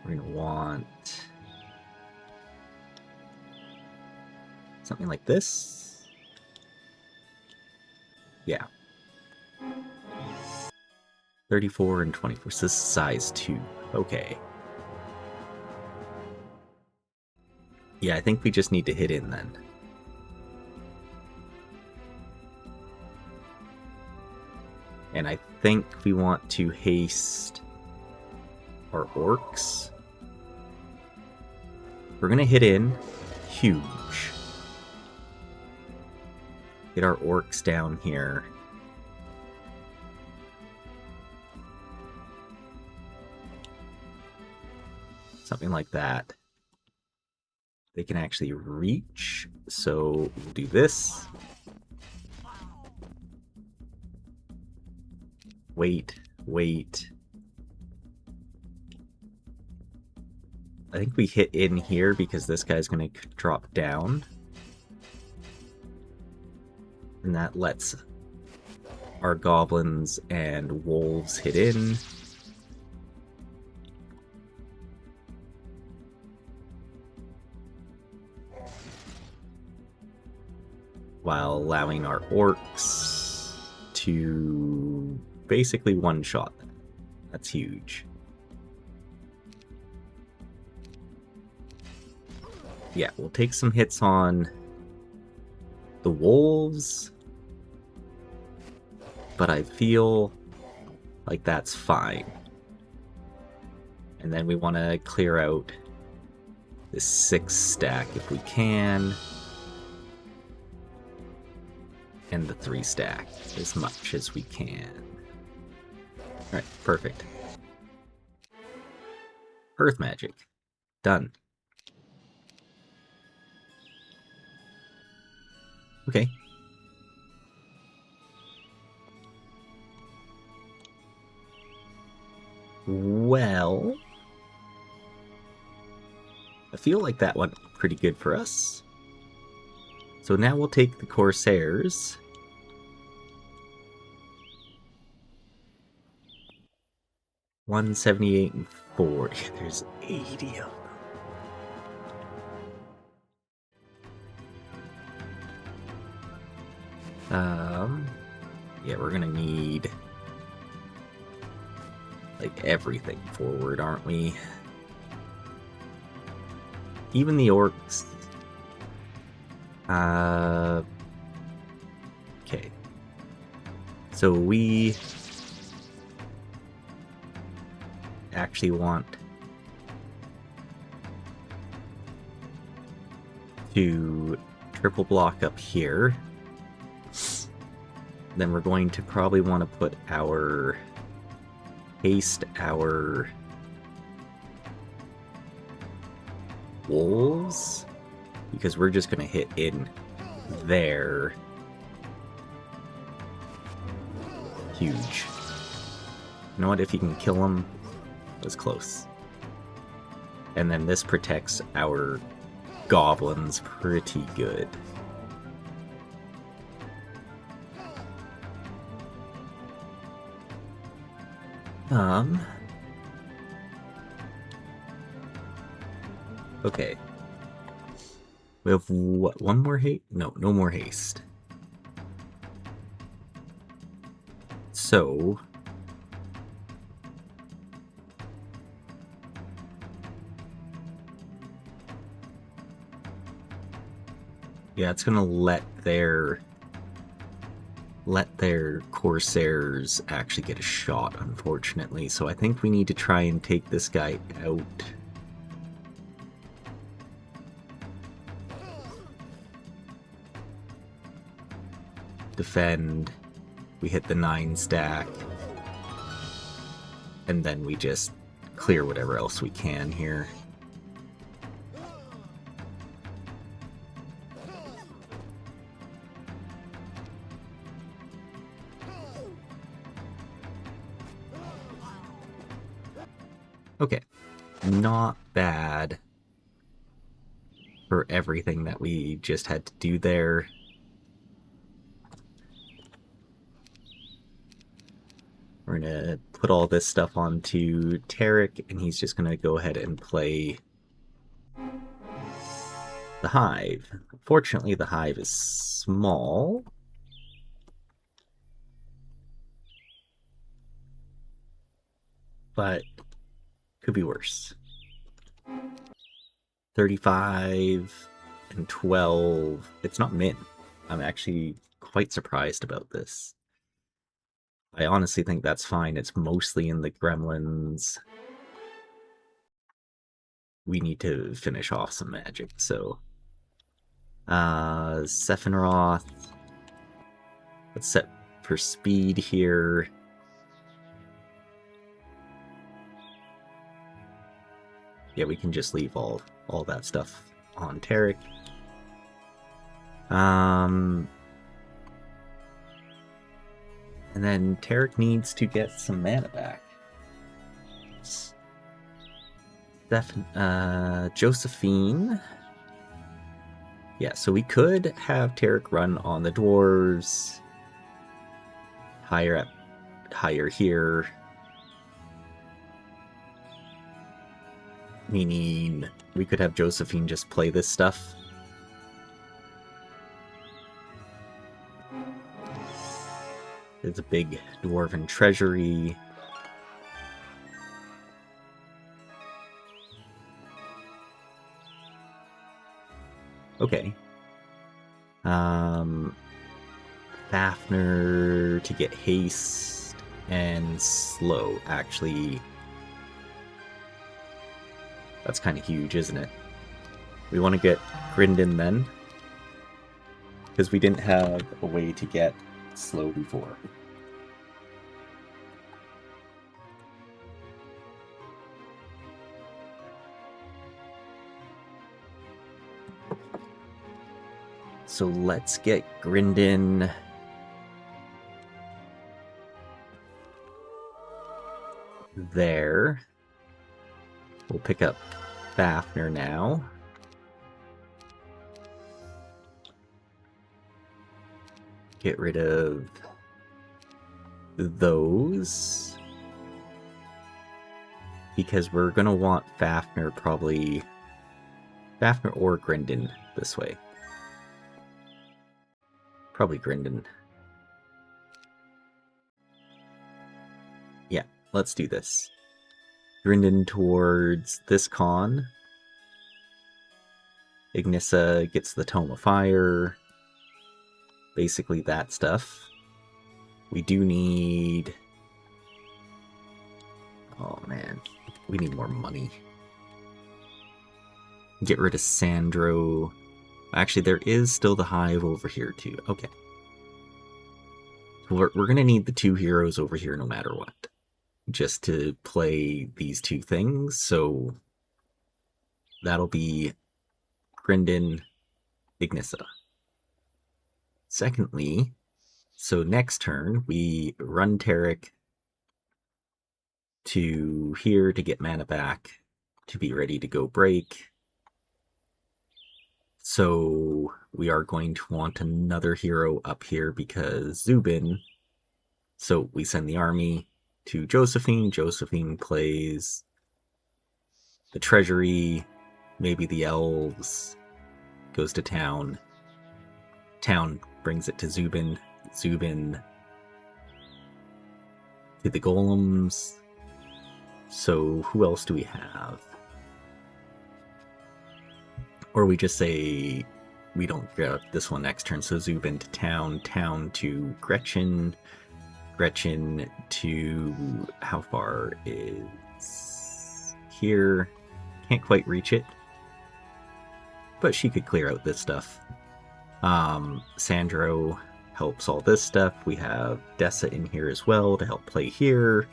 We're gonna want something like this. Yeah. 34 and 24. So this is size 2. Okay. Yeah, I think we just need to hit in then. And I think we want to haste our orcs. We're gonna hit in huge. Get our orcs down here. Something like that. They can actually reach, so we'll do this. Wait, wait. I think we hit in here because this guy's going to drop down. And that lets our goblins and wolves hit in. While allowing our orcs to basically one-shot them. That's huge. Yeah, we'll take some hits on the wolves, but I feel like that's fine. And then we want to clear out this 6 stack if we can. And the 3 stack as much as we can. Alright, perfect. Earth magic. Done. Okay. Well, I feel like that went pretty good for us. So now we'll take the Corsairs 178 and 40. There's 80 of them. Yeah, we're gonna need like everything forward, aren't we? Even the orcs. Okay. So we actually want to triple block up here. Then we're going to probably want to put our haste our wolves, because we're just going to hit in there. Huge. You know what? If you can kill him, it was close. And then this protects our goblins pretty good. Okay. We have what, one more haste? No, no more haste. So yeah, it's gonna let their Corsairs actually get a shot, unfortunately. So I think we need to try and take this guy out. Defend. We hit the 9 stack. And then we just clear whatever else we can here. Okay, not bad for everything that we just had to do there. We're gonna put all this stuff onto Tarek, and he's just gonna go ahead and play the Hive. Fortunately, the Hive is small. But could be worse. 35 and 12. It's not min. I'm actually quite surprised about this. I honestly think that's fine. It's mostly in the gremlins. We need to finish off some magic, so... Sephiroth. Let's set for speed here. Yeah, we can just leave all that stuff on Tarek. And then Tarek needs to get some mana back. Josephine. Yeah, so we could have Tarek run on the dwarves. Higher here. Meaning we could have Josephine just play this stuff. There's a big dwarven treasury. Okay. Fafnir to get haste and slow. Actually, that's kind of huge, isn't it? We want to get Grindin then, because we didn't have a way to get slow before. So let's get Grindin. There. We'll pick up Fafnir now. Get rid of those. because we're going to want Fafnir probably... Fafnir or Grindon this way. Probably Grindon. Yeah, let's do this. Grindon towards this con. Ignissa gets the Tome of Fire. Basically that stuff. We do need... Oh man, we need more money. Get rid of Sandro. Actually, there is still the Hive over here too. Okay. We're going to need the 2 heroes over here no matter what. Just to play these 2 things. So that'll be Grindon, Ignissa. Secondly, so next turn, we run Taric to here to get mana back, to be ready to go break. So we are going to want another hero up here because Zubin. So we send the army to Josephine. Josephine plays the treasury, maybe the elves, goes to town. Town brings it to Zubin. Zubin to the golems. So who else do we have? Or we just say we don't grab this one next turn. So Zubin to town, town to Gretchen, Gretchen to how far is here? Can't quite reach it, but she could clear out this stuff. Sandro helps all this stuff. We have Dessa in here as well to help play here,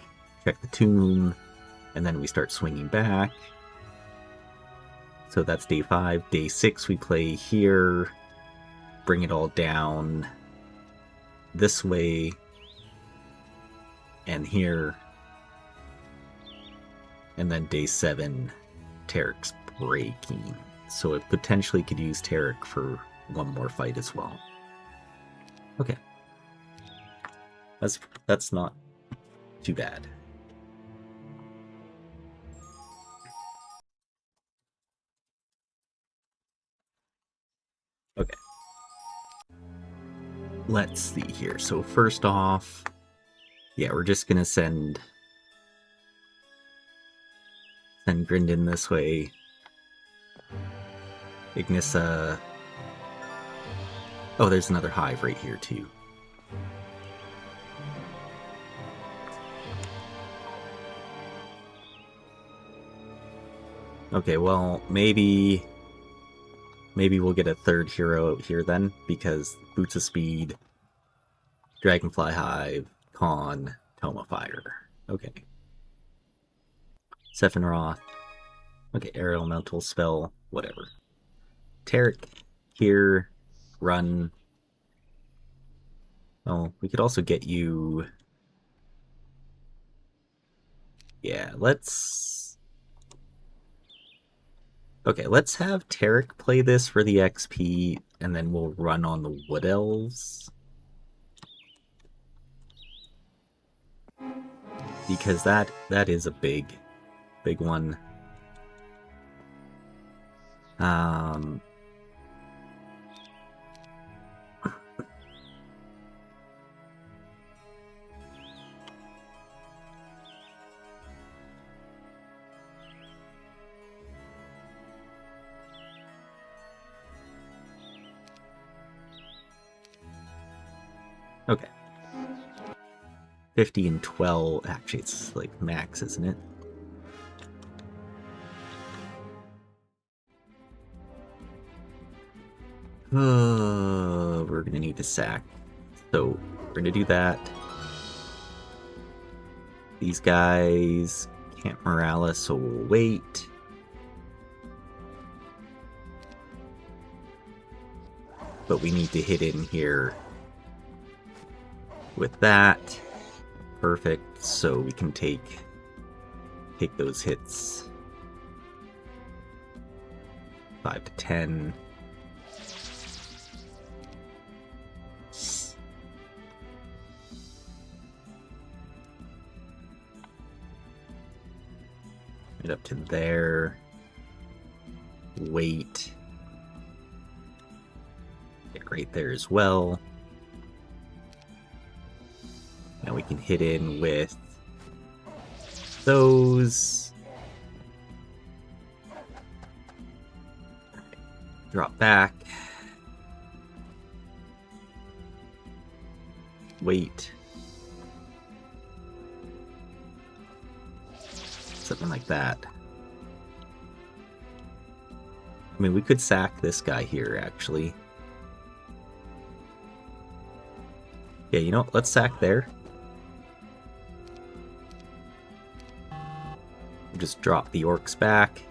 check the tomb, and then we start swinging back. So that's day 5. Day 6 we play here, bring it all down this way and here. And then day 7, Taric's breaking. So it potentially could use Taric for one more fight as well. Okay. That's not too bad. Okay. Let's see here. So first off, yeah, we're just gonna send Grindon this way. Ignissa. Oh, there's another hive right here too. Okay, well, maybe we'll get a third hero out here then, because Boots of Speed, Dragonfly Hive, Con, Tome of Fire. Okay. Sephiroth. Okay, Aerial Elemental Spell, whatever. Taric here, run. Oh, we could also get you... Yeah, let's... Okay, let's have Taric play this for the XP, and then we'll run on the Wood Elves. Because that is a big one. Okay. 50 and 12. Actually, it's like max, isn't it? We're gonna need to sack. So we're gonna do that. These guys can't Morales, so we'll wait. But we need to hit in here with that. Perfect. So we can take those hits. 5 to 10. Right up to there. Wait. Get right there as well. Now we can hit in with those. Drop back. Wait. Something like that. I mean, we could sack this guy here, actually. Yeah, you know what? Let's sack there. We'll just drop the orcs back.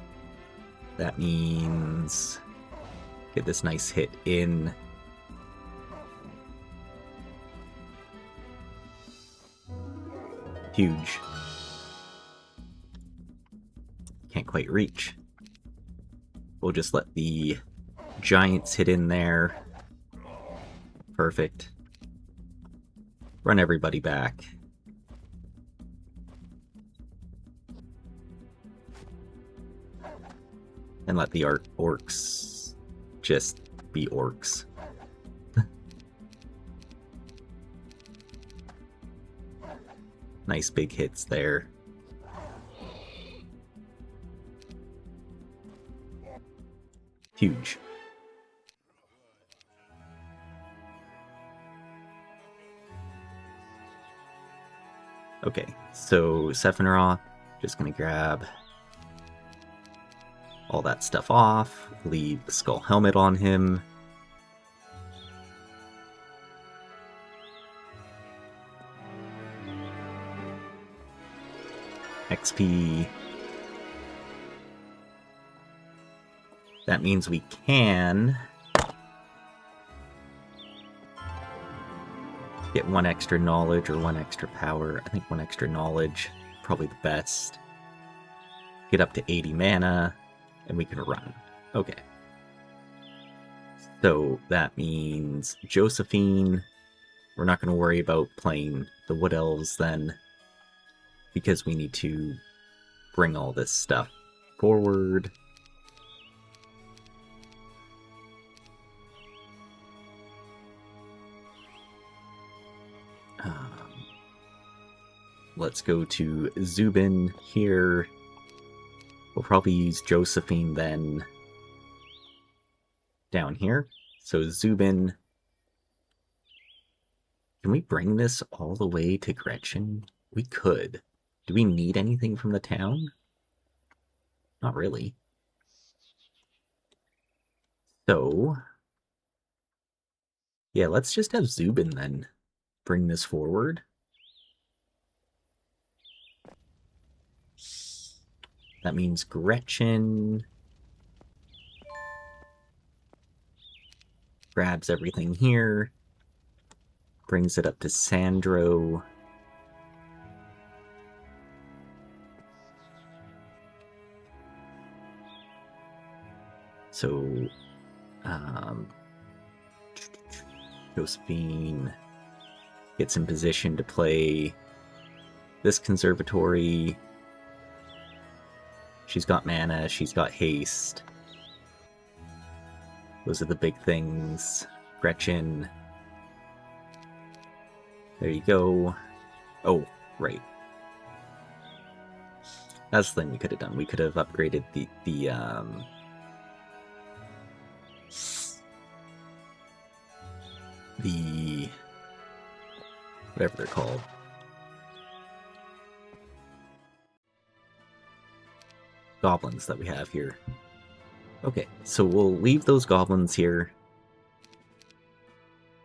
That means get this nice hit in. Huge. Can't quite reach. We'll just let the giants hit in there. Perfect. Run everybody back. And let the orcs just be orcs. Nice big hits there. Huge. Okay, so Sephiroth, just gonna grab all that stuff off, leave the skull helmet on him. XP. That means we can get 1 extra knowledge or 1 extra power. I think 1 extra knowledge, probably the best. Get up to 80 mana, and we can run. Okay. So that means Josephine. We're not going to worry about playing the Wood Elves then, because we need to bring all this stuff forward. Let's go to Zubin here. We'll probably use Josephine then down here. So Zubin. Can we bring this all the way to Gretchen? We could. Do we need anything from the town? Not really. So, yeah, let's just have Zubin then bring this forward. That means Gretchen grabs everything here, brings it up to Sandro. So, Josephine gets in position to play this conservatory. She's got mana, she's got haste. Those are the big things. Gretchen. There you go. Oh, right. That's the thing we could have done. We could have upgraded the whatever they're called. Goblins that we have here. Okay, so we'll leave those goblins here.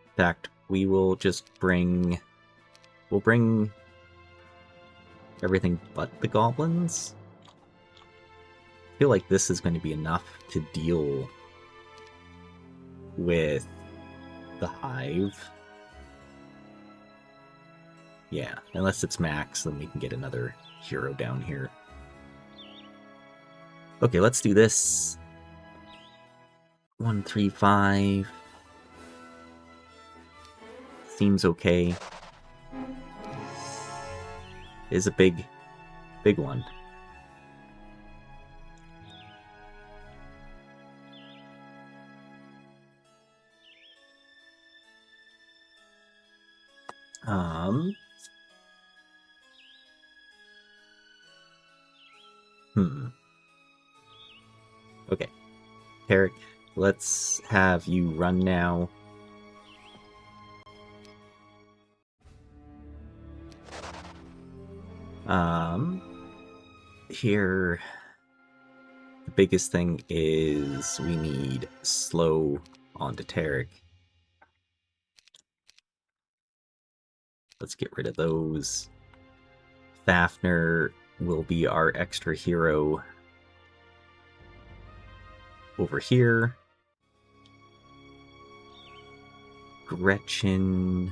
In fact, we will just bring... We'll bring everything but the goblins. I feel like this is going to be enough to deal with the hive. Yeah, unless it's max, then we can get another hero down here. Okay, let's do this. 135. Seems okay. Is a big one. Um... Okay. Tarek, let's have you run now. Here, the biggest thing is we need slow onto Tarek. Let's get rid of those. Fafnir will be our extra hero over here. Gretchen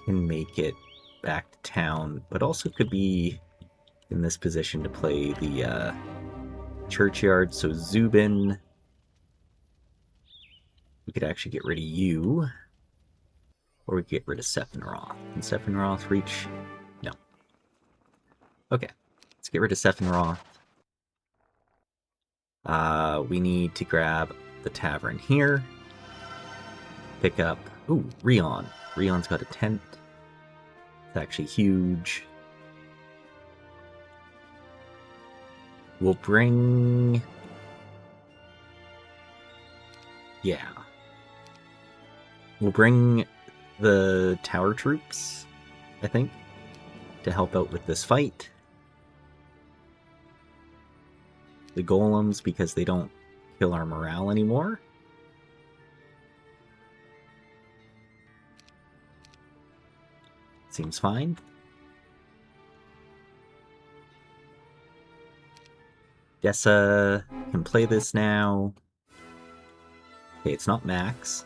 can make it back to town, but also could be in this position to play the churchyard. So Zubin, we could actually get rid of you, or we could get rid of Sephiroth. Can Sephiroth reach? No. Okay, let's get rid of Sephiroth. We need to grab the tavern here. Pick up... Ooh, Rion. Rion's got a tent. It's actually huge. We'll bring... Yeah. We'll bring the tower troops, I think, to help out with this fight. The golems, because they don't kill our morale anymore. Seems fine. Dessa can play this now. Okay, it's not max.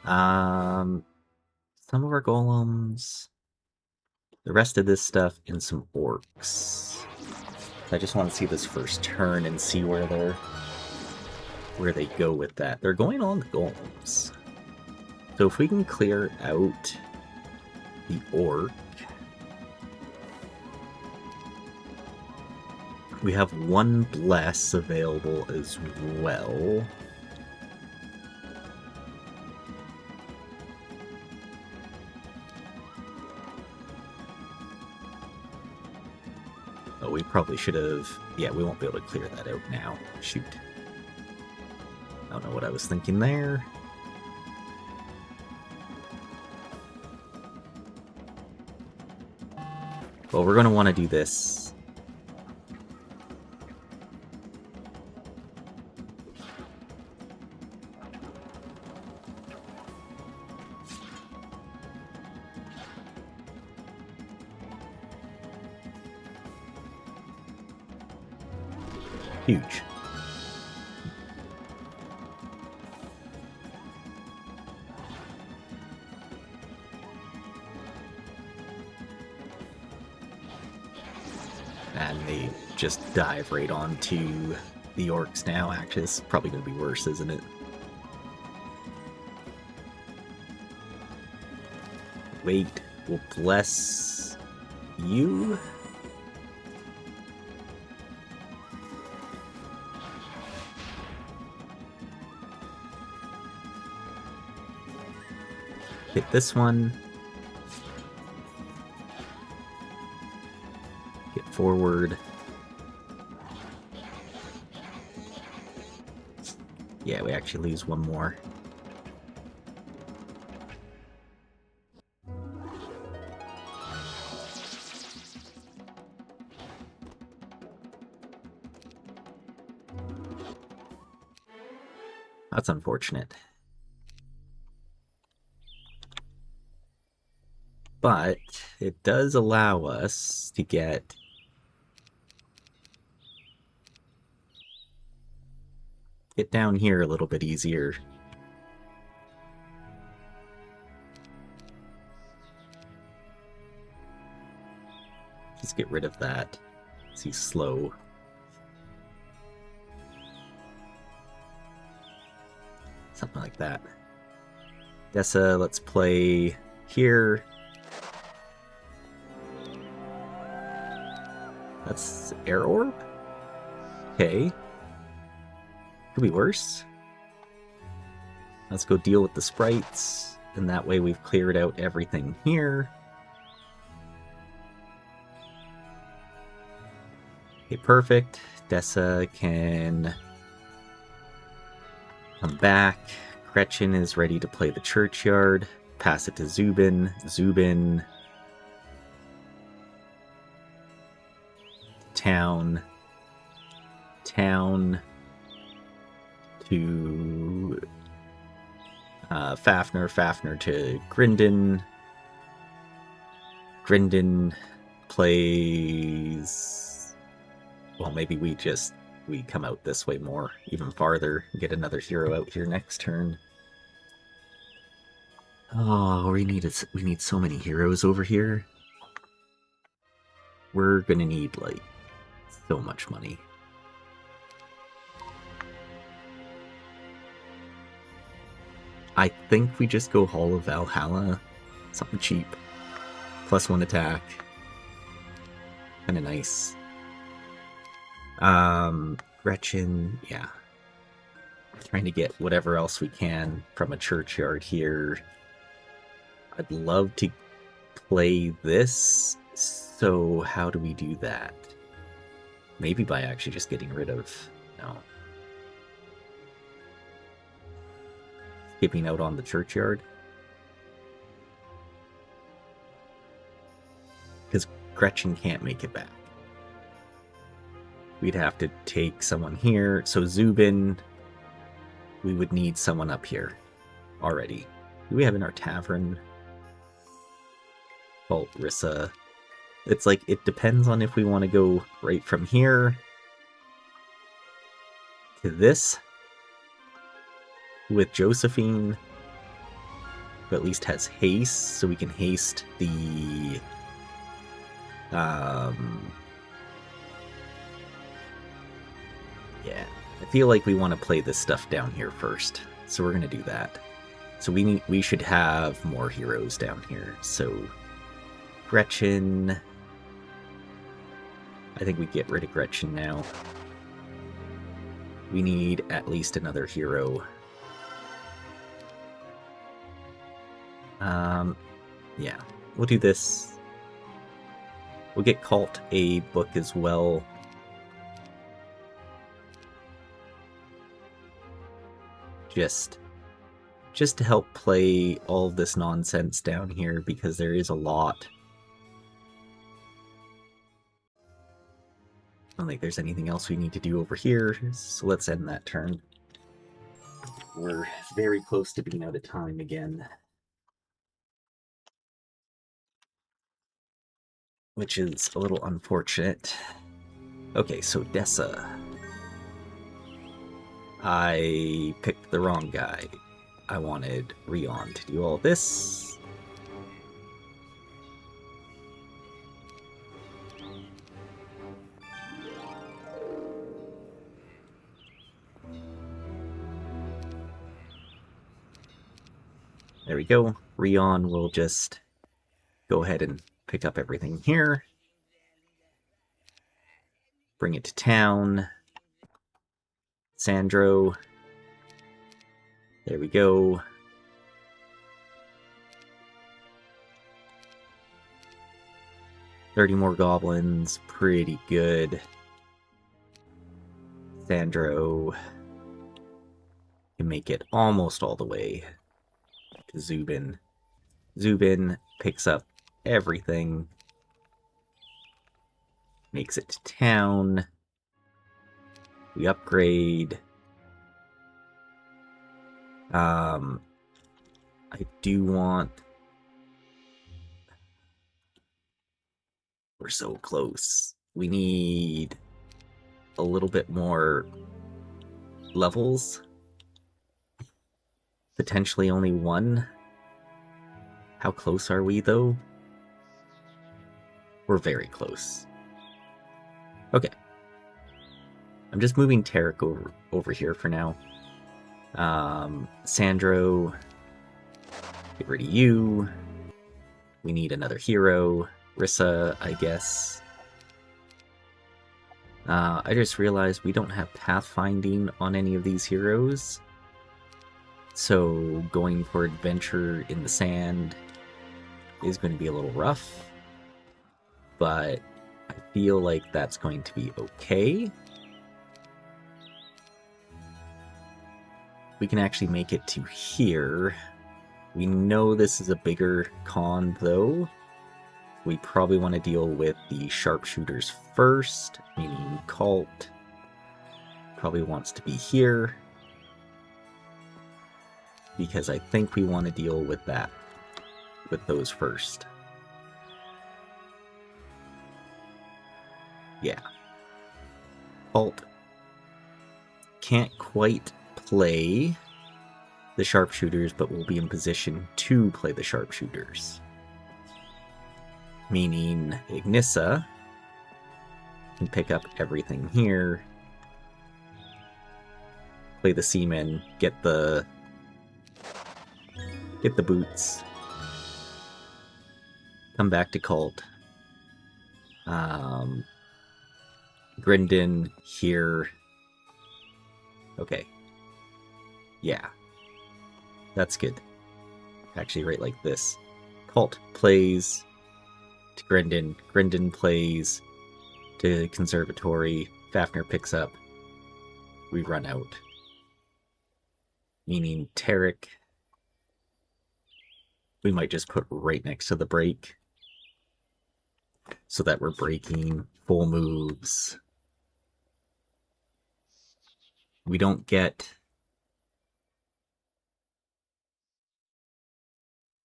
Some of our golems. The rest of this stuff and some orcs. I just want to see this first turn and see where they go with that. They're going on the golems. So if we can clear out the orc, we have one bless available as well. Oh, we probably should have... Yeah, we won't be able to clear that out now. Shoot. I don't know what I was thinking there. Well, we're going to want to do this. Huge. And they just dive right onto the orcs now. Actually, it's probably going to be worse, isn't it? Wait, we'll bless you. Hit this one. Get forward. Yeah, we actually lose one more. That's unfortunate. But it does allow us to get down here a little bit easier. Just get rid of that. He's slow. Something like that. Dessa, let's play here. That's air orb? Okay. Could be worse. Let's go deal with the sprites. and that way we've cleared out everything here. Okay, perfect. Dessa can come back. Gretchen is ready to play the churchyard. Pass it to Zubin. Zubin. Town. Town. To Fafnir. Fafnir to Grindon. Grindon plays... Well, maybe we come out this way more, even farther, get another hero out here next turn. Oh, we need so many heroes over here. We're gonna need, like, so much money. I think we just go Hall of Valhalla. Something cheap. +1 attack. Kinda nice. Gretchen, yeah. Trying to get whatever else we can from a churchyard here. I'd love to play this, so how do we do that? Maybe by actually just getting rid of... No. Skipping out on the churchyard. Because Gretchen can't make it back. We'd have to take someone here. So Zubin, we would need someone up here already. Do we have in our tavern? Oh, Rissa. It's like, it depends on if we want to go right from here to this with Josephine, who at least has haste, so we can haste the yeah, I feel like we want to play this stuff down here first, so we're gonna do that. So we should have more heroes down here. So Gretchen, I think we get rid of Gretchen now. We need at least another hero. Yeah, we'll do this. We'll get Cult a book as well. Just to help play all of this nonsense down here, because there is a lot. I don't think there's anything else we need to do over here, so let's end that turn. We're very close to being out of time again. Which is a little unfortunate. Okay, so Dessa. I picked the wrong guy. I wanted Rion to do all this. There we go. Rion will just go ahead and pick up everything here. Bring it to town. Sandro. There we go. $30 more goblins. Pretty good. Sandro can make it almost all the way to Zubin. Zubin picks up everything. Makes it to town. We upgrade. I do want... We're so close. We need a little bit more levels. Potentially only one. How close are we, though? We're very close. Okay. I'm just moving Tarek over here for now. Sandro, get rid of you. We need another hero. Rissa, I guess. I just realized we don't have pathfinding on any of these heroes. So going for adventure in the sand is going to be a little rough, but I feel like that's going to be okay. We can actually make it to here. We know this is a bigger con though. We probably want to deal with the sharpshooters first, meaning Cult probably wants to be here, because I think we want to deal with those first. Yeah. Cult can't quite play the sharpshooters, but will be in position to play the sharpshooters. Meaning Ignissa can pick up everything here, play the Seaman, get the boots, come back to Cult. Grindin here. Okay. Yeah. That's good. Actually, right like this. Cult plays to Grindin. Grindin plays to Conservatory. Fafnir picks up. We run out. Meaning Tarek, we might just put right next to the break, so that we're breaking full moves. We don't get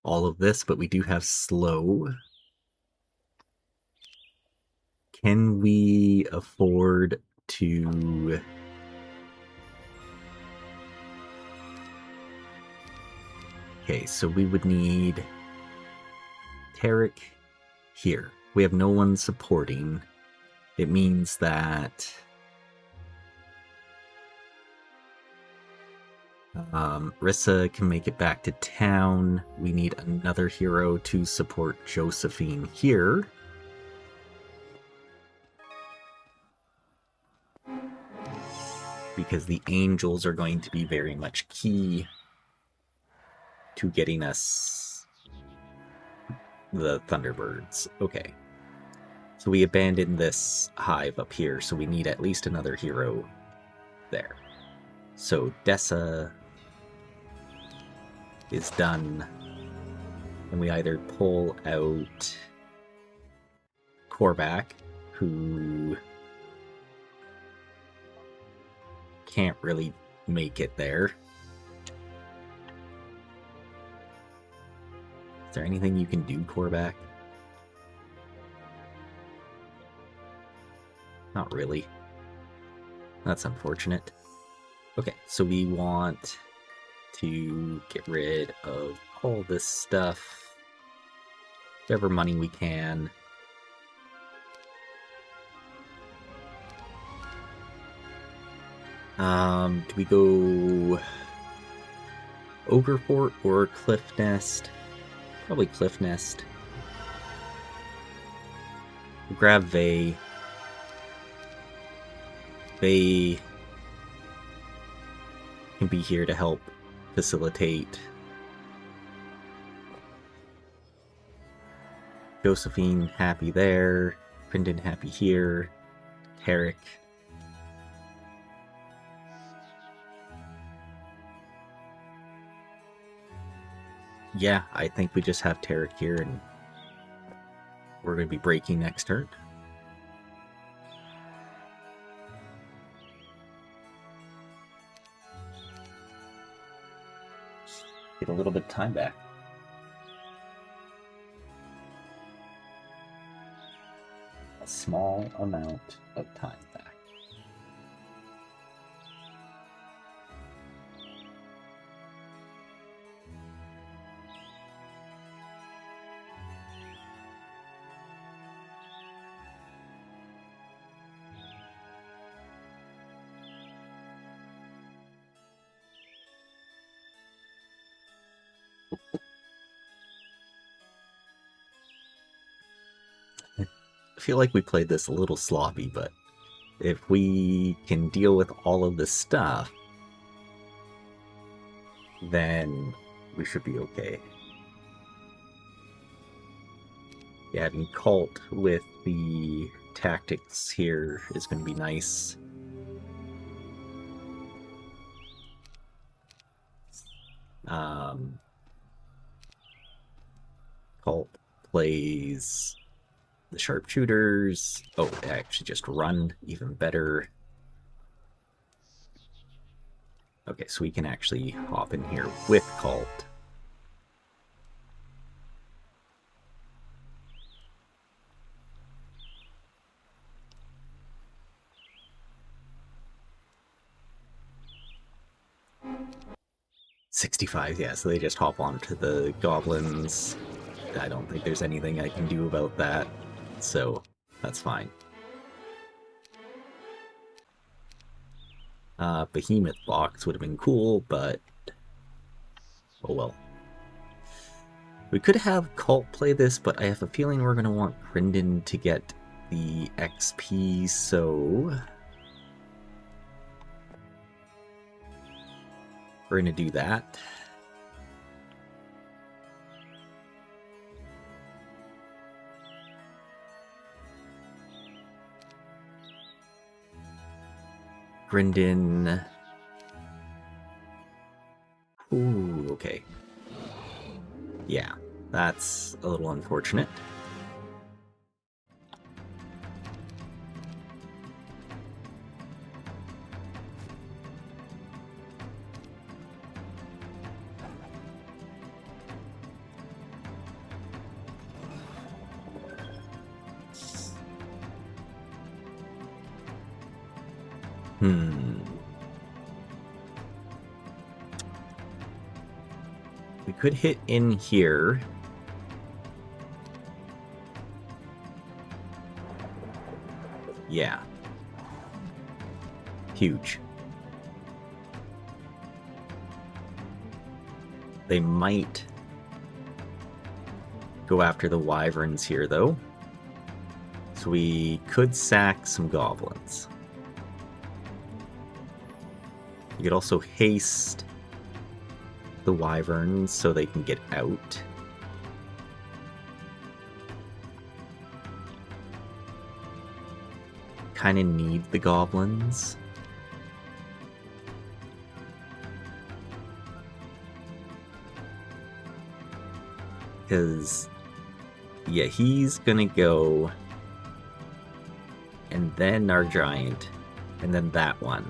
all of this, but we do have slow. Can we afford to... Okay, so we would need Tarek here. We have no one supporting. It means that Rissa can make it back to town. We need another hero to support Josephine here. Because the angels are going to be very much key to getting us the Thunderbirds. Okay. So we abandoned this hive up here, so we need at least another hero there. So Dessa is done. And we either pull out Korvac, who can't really make it there. Is there anything you can do, Korvac? Not really. That's unfortunate. Okay, so we want to get rid of all this stuff. Whatever money we can. Do we go Ogre Fort or Cliff Nest? Probably Cliff Nest. We'll grab Vey. Vey can be here to help facilitate. Josephine happy there. Grindin happy here. Tarek. Yeah, I think we just have Tarek here, and we're going to be breaking next turn. Get a little bit of time back. A small amount of time back. I feel like we played this a little sloppy, but if we can deal with all of this stuff, then we should be okay. Yeah, having Cult with the tactics here is going to be nice. Cult plays the sharpshooters. Oh, actually just run, even better. Okay, so we can actually hop in here with Cult. $65, yeah, so they just hop onto the goblins. I don't think there's anything I can do about that, so that's fine. Behemoth box would have been cool, but oh well. We could have Cult play this, but I have a feeling we're going to want Crinden to get the XP, so we're going to do that. Crinden. Ooh, okay. Yeah, that's a little unfortunate. We could hit in here. Yeah. Huge. They might go after the wyverns here, though. So we could sack some goblins. You could also haste the wyverns so they can get out. Kind of need the goblins. Because, yeah, he's gonna go, and then our giant, and then that one.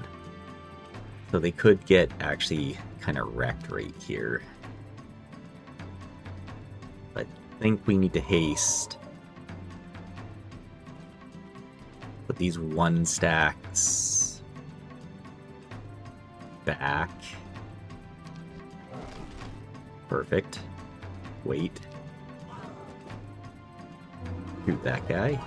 So they could get actually kind of wrecked right here. But I think we need to haste. Put these 1 stacks back. Perfect. Wait. Shoot that guy.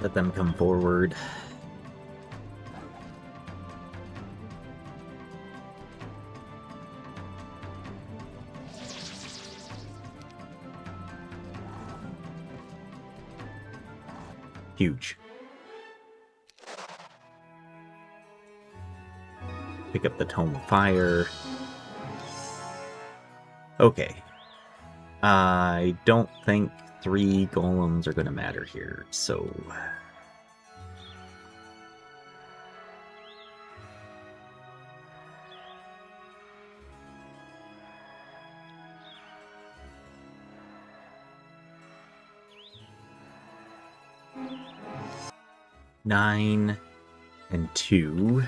Let them come forward. Huge. Pick up the Tome of Fire. Okay. I don't think 3 golems are going to matter here, so... Nine and 2.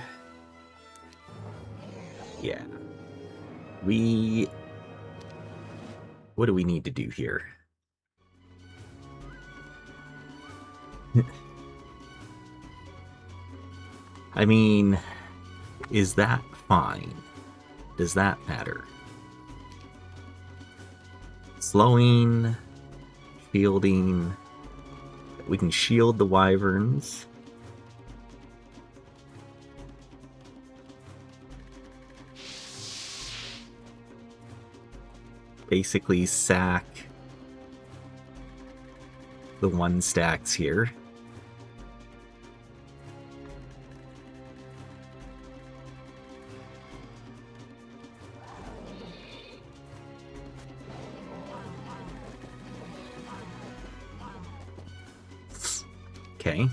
Yeah. What do we need to do here? I mean, is that fine? Does that matter? Slowing, shielding. We can shield the wyverns. Basically sack the 1 stacks here. Okay.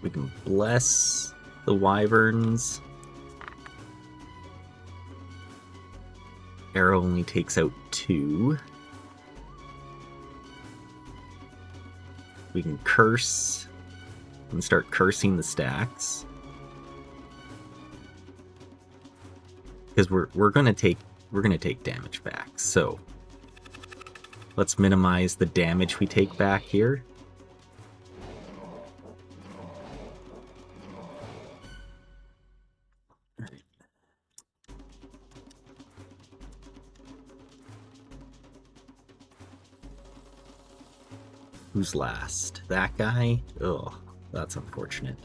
We can bless the wyverns. Arrow only takes out 2. We can curse and start cursing the stacks. Because we're gonna take damage back. So let's minimize the damage we take back here. Who's last? That guy? Ugh, that's unfortunate.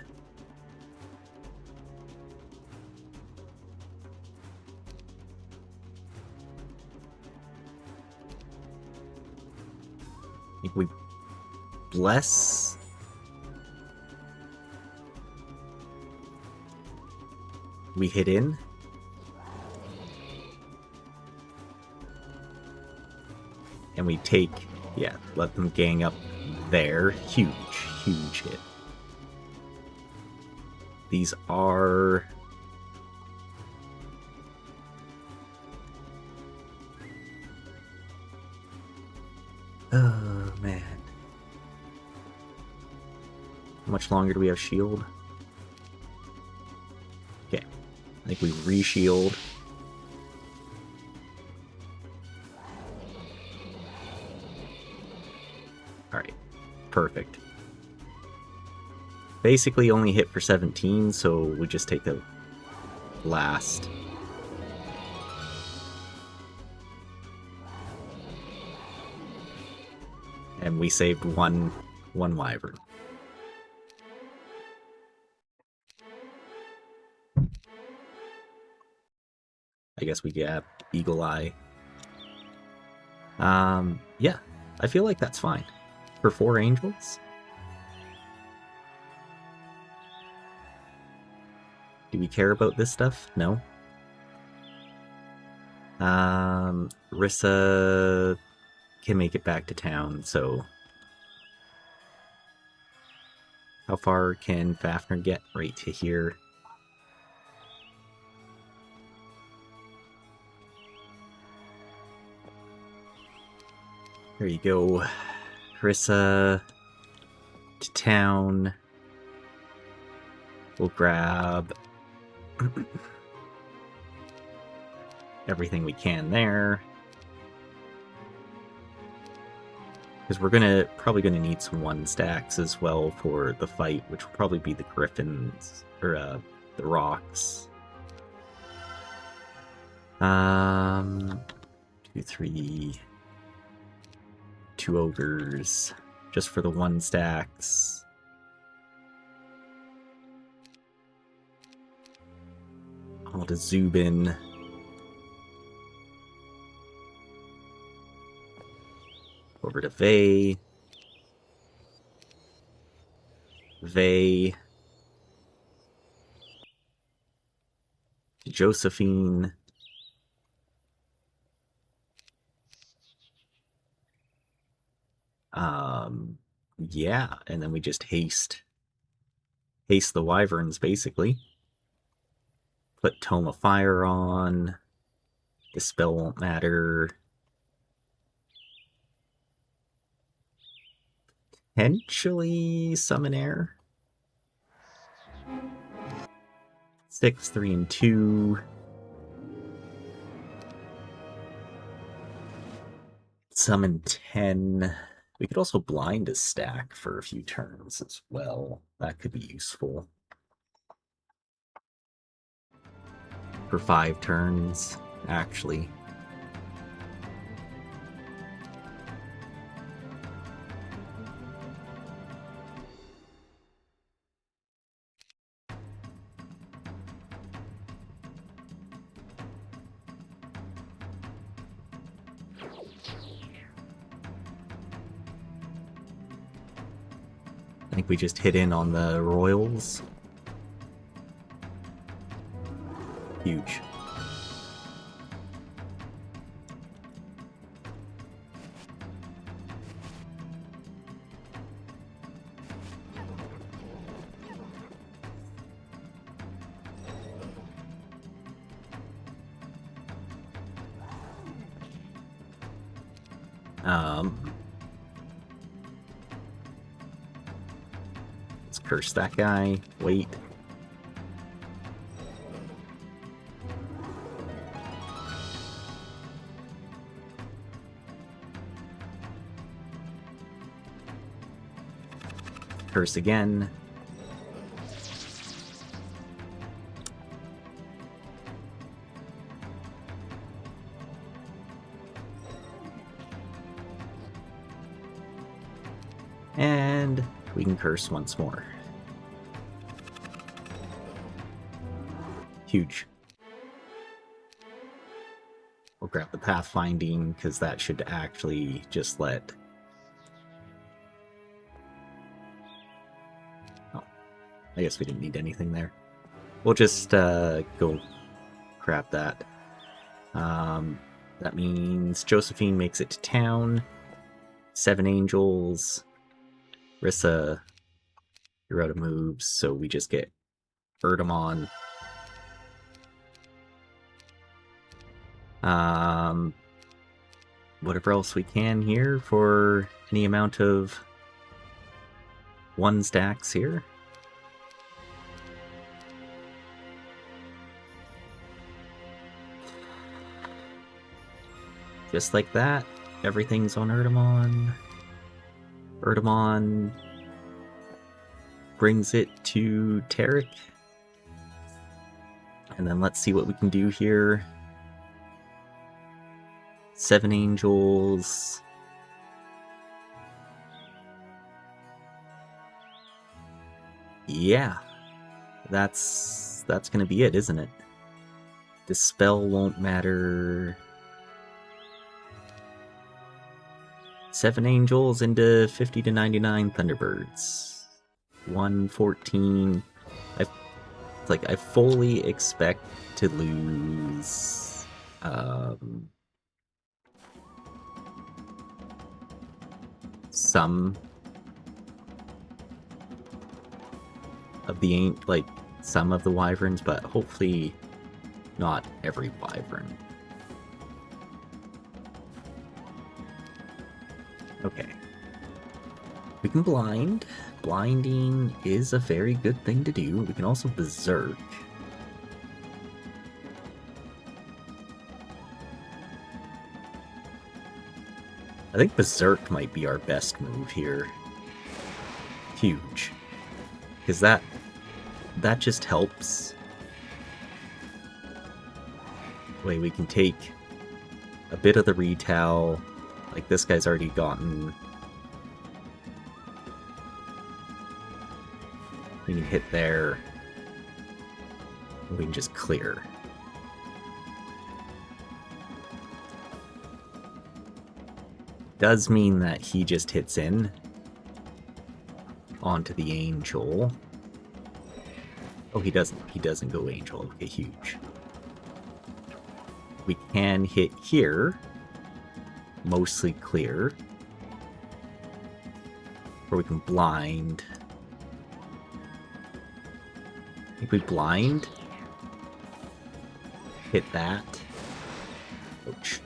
I think we bless. We hit in. And we take, yeah, let them gang up there. Huge, huge hit. These are... Oh, man. How much longer do we have shield? Okay. I think we re-shield. Alright. Perfect. Basically only hit for 17, so we just take the last. And we saved one wyvern. I guess we get Eagle Eye. Yeah, I feel like that's fine. For 4 angels? Do we care about this stuff? No. Rissa can make it back to town, so... How far can Fafnir get? Right to here. There you go. Rissa to town. We'll grab everything we can there. Because we're probably gonna need some 1 stacks as well for the fight, which will probably be the griffins or the rocks. 2, 3, 2 ogres just for the 1 stacks. All to Zubin. Over to Vey. Vey. To Josephine. Yeah, and then we just haste the wyverns, basically. Put Tome of Fire on. The spell won't matter. Potentially Summon Air. 6, 3, and 2. Summon 10. We could also blind a stack for a few turns as well. That could be useful. For 5 turns, actually. I think we just hit in on the royals. Huge. Let's curse that guy. Wait. Curse again. And we can curse once more. Huge. We'll grab the pathfinding, because that should actually just let... Oh, I guess we didn't need anything there. We'll just go grab that. That means Josephine makes it to town. 7 angels. Rissa, you're out of moves, so we just get Erdemon. Whatever else we can here for any amount of 1 stacks here. Just like that, everything's on Erdemon. Erdemon brings it to Tarek. And then let's see what we can do here. 7 angels. Yeah. That's gonna be it, isn't it? Dispel won't matter. 7 angels into 50 to 99 Thunderbirds. 114. I fully expect to lose some of the some of the wyverns, but hopefully not every wyvern. Okay. We can blind. Blinding is a very good thing to do. We can also berserk. I think berserk might be our best move here. Huge. Because that just helps. Wait, we can take a bit of the retail. Like, this guy's already gotten... We can hit there. We can just clear. Does mean that he just hits in onto the angel. Oh, he doesn't. He doesn't go angel. Okay, huge. We can hit here. Mostly clear. Or we can blind. I think we blind. Hit that. Ouch.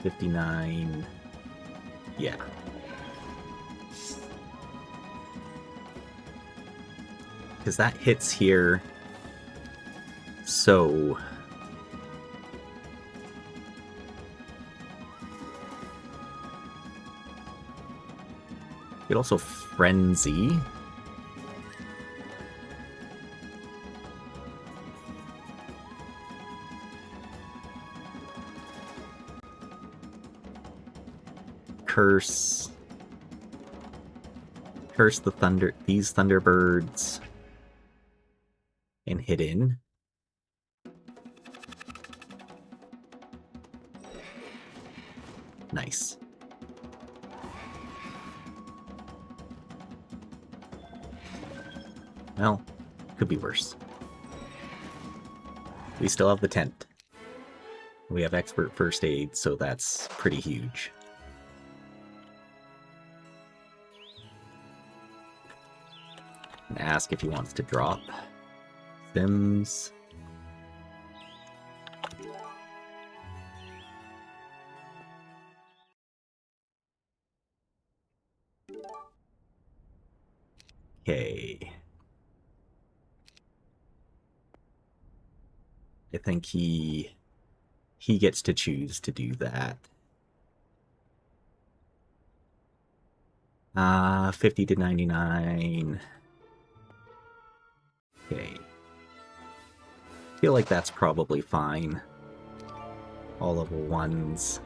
$59. Yeah. Because that hits here. So... You could also Frenzy. Curse these Thunderbirds and hit in. Nice. Well, could be worse. We still have the tent. We have expert first aid, so that's pretty huge. And ask if he wants to drop. Sims. Okay. I think he gets to choose to do that. 50 to 99. Okay. Feel like that's probably fine. All level 1s.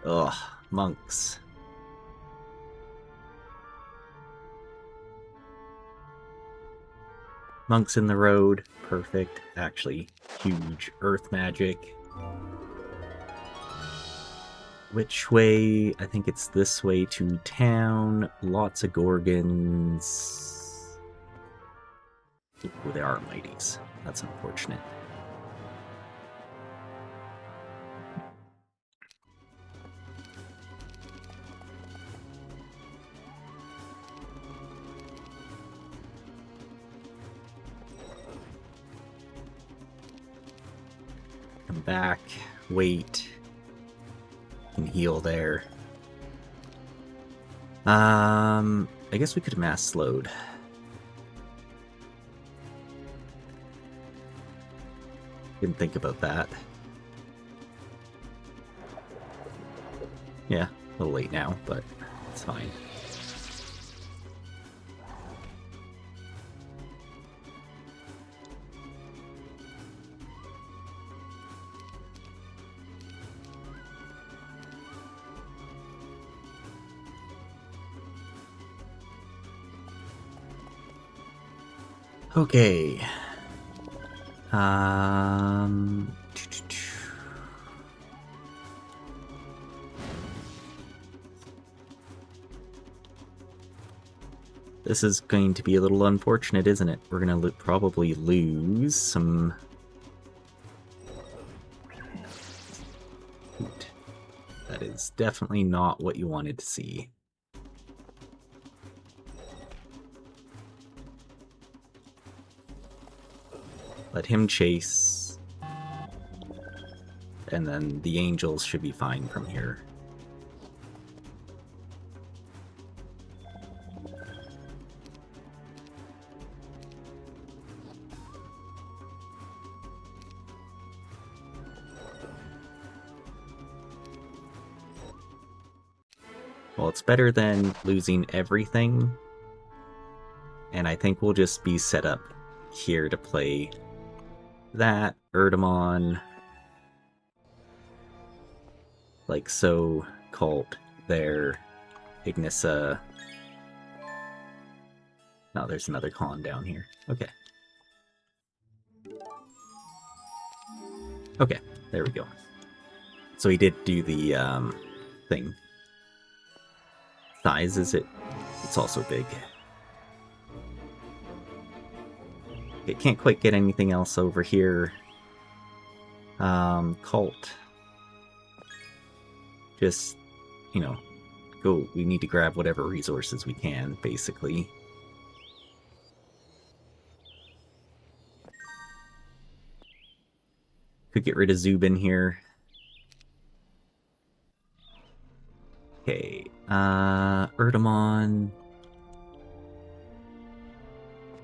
Ugh, monks. Monks in the road. Perfect. Actually, huge earth magic. Which way? I think it's this way to town. Lots of gorgons. Ooh, there are mighties. That's unfortunate. Come back. Wait. Can heal there. I guess we could mass load. Didn't think about that. Yeah, a little late now, but it's fine. Okay. This is going to be a little unfortunate, isn't it? We're going to probably lose some... That is definitely not what you wanted to see. Let him chase. And then the angels should be fine from here. Well, it's better than losing everything. And I think we'll just be set up here to play that, Erdemon, like so, Cult, there, Ignissa. No, there's another con down here. Okay. Okay, there we go. So he did do the thing. Size, is it? It's also big. It can't quite get anything else over here. Cult. Just, you know, go. We need to grab whatever resources we can, basically. Could get rid of Zubin here. Okay, Erdemon.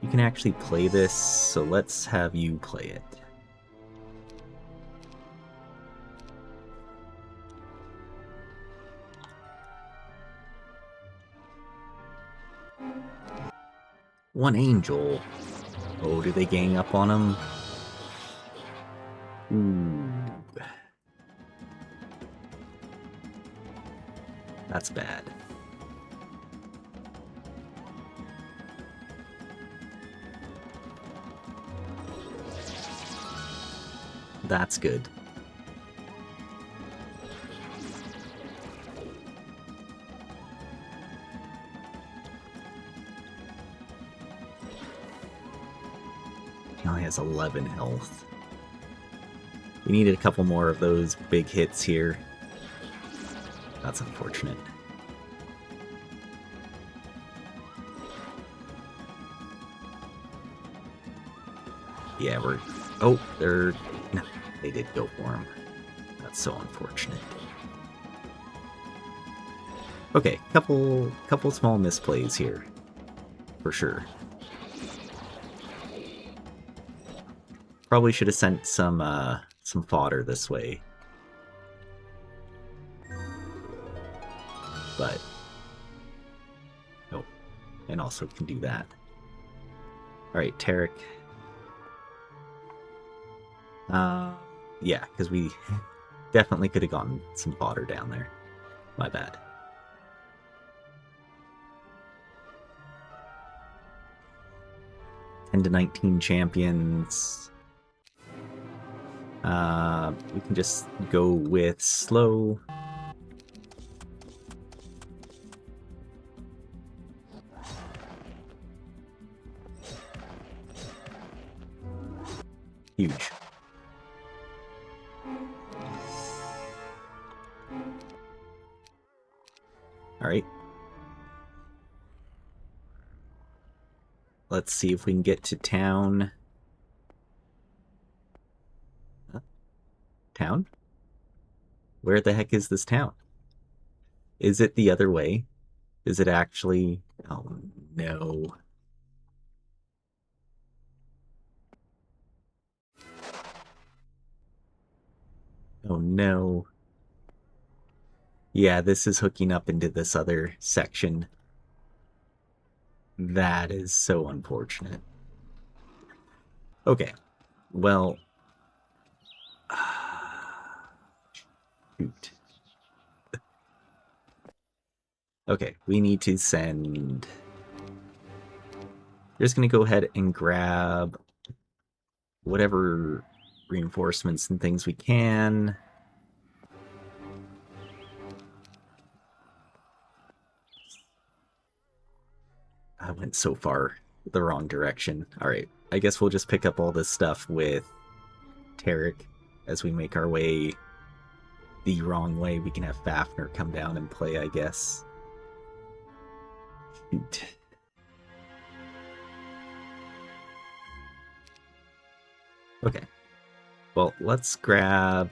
You can actually play this, so let's have you play it. One angel. Oh, do they gang up on him? Ooh. That's bad. That's good. He only has 11 health. We needed a couple more of those big hits here. That's unfortunate. Yeah, we're... Oh, they're... No, they did go for him. That's so unfortunate. Okay, couple small misplays here. For sure. Probably should have sent some fodder this way. But... Oh, and also can do that. Alright, Tarek. Yeah, because we definitely could have gotten some fodder down there. My bad. To 19 champions. We can just go with slow. Huge. Alright. Let's see if we can get to town. Huh? Town? Where the heck is this town? Is it the other way? Is it actually... Oh, no. Oh, no. Yeah, this is hooking up into this other section. That is so unfortunate. Okay. Well... Shoot. Okay, we need to send... We're just going to go ahead and grab whatever reinforcements and things we can. I went so far the wrong direction. Alright, I guess we'll just pick up all this stuff with Tarek as we make our way the wrong way. We can have Fafnir come down and play, I guess. Shoot. Okay. Well, let's grab...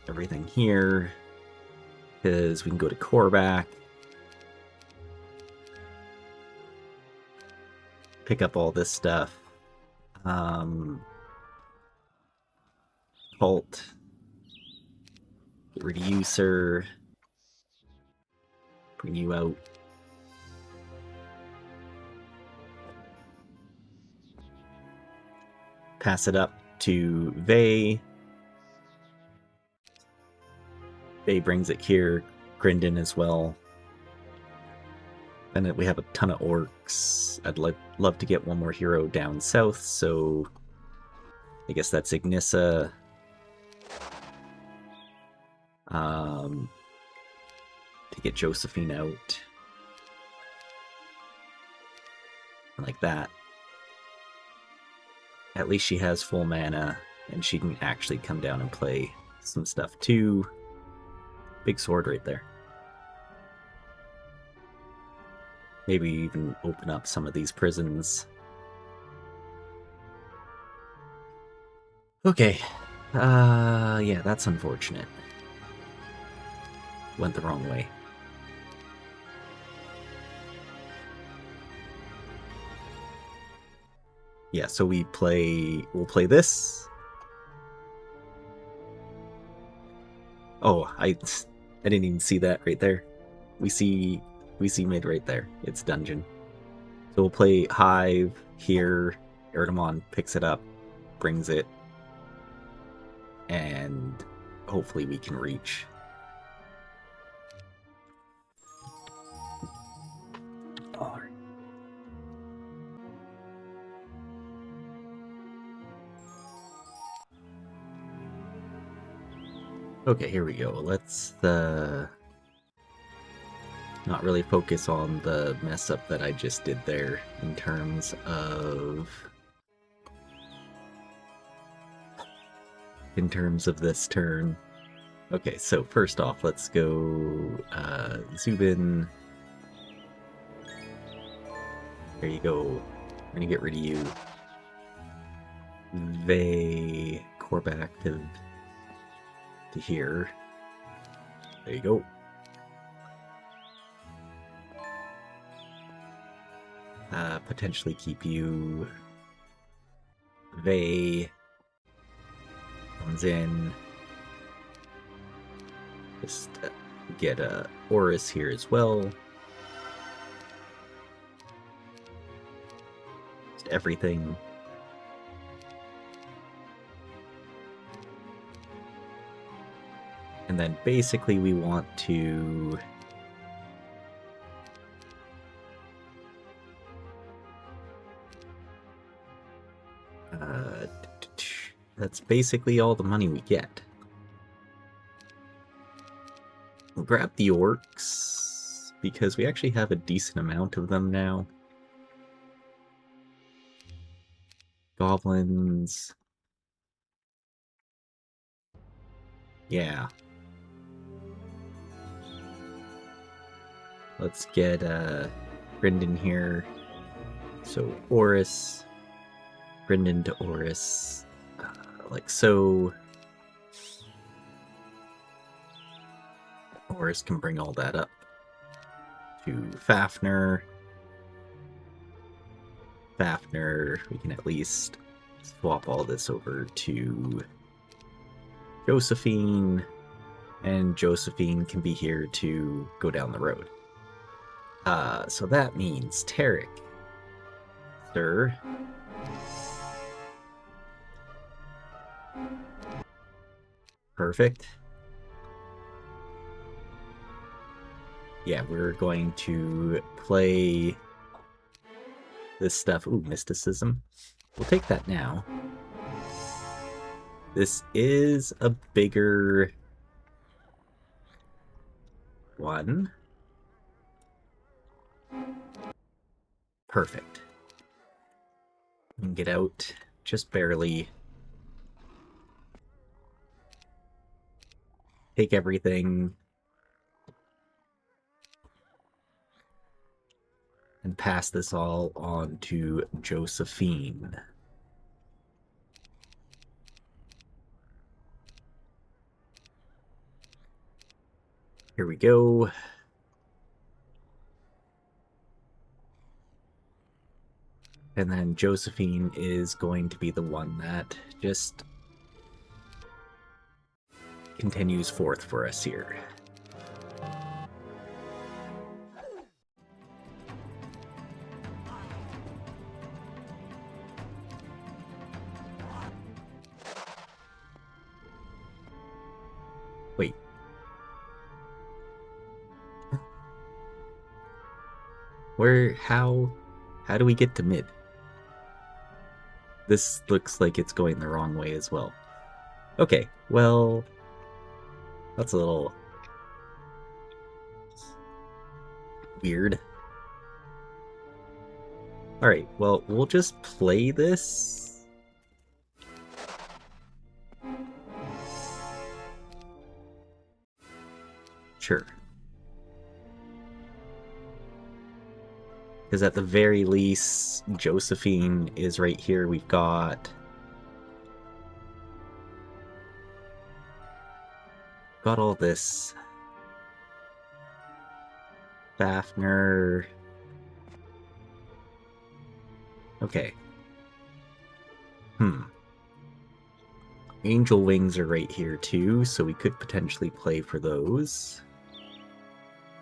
everything here, because we can go to Korvac, pick up all this stuff. Halt, get rid of you, sir. Bring you out. Pass it up to Vey. Vey brings it here. Grindin as well. And then we have a ton of orcs. I'd love to get one more hero down south, so I guess that's Ignissa. To get Josephine out. Like that. At least she has full mana, and she can actually come down and play some stuff too. Big sword right there. Maybe even open up some of these prisons. Okay. Yeah, that's unfortunate. Went the wrong way. Yeah, so we'll play this. Oh, I didn't even see that right there. We see mid right there. It's dungeon. So we'll play Hive here. Erdemon picks it up, brings it, and hopefully we can reach. Alright. Okay, here we go. Let's not really focus on the mess up that I just did there in terms of this turn. Okay, so first off, let's go Zubin. There you go. I'm gonna get rid of you. They core back active to here. There you go. Potentially keep you. They comes in. Just get a Horus here as well. Just everything. And then basically we want to that's basically all the money we get. We'll grab the orcs because we actually have a decent amount of them now. Goblins. Yeah. Let's get Brendan here. So Horus. Brendan to Horus. Like so. Horus can bring all that up to Fafnir. Fafnir, we can at least swap all this over to Josephine, and Josephine can be here to go down the road. So that means Tarek, sir. Perfect. Yeah, we're going to play this stuff. Ooh, mysticism. We'll take that now. This is a bigger one. Perfect. We can get out just barely. Take everything. And pass this all on to Josephine. Here we go. And then Josephine is going to be the one that just continues forth for us here. Wait. How do we get to mid? This looks like it's going the wrong way as well. Okay, well, that's a little weird. Alright, well, we'll just play this. Sure. Because at the very least, Josephine is right here. We've got all this. Fafnir. Okay. Angel Wings are right here too, so we could potentially play for those.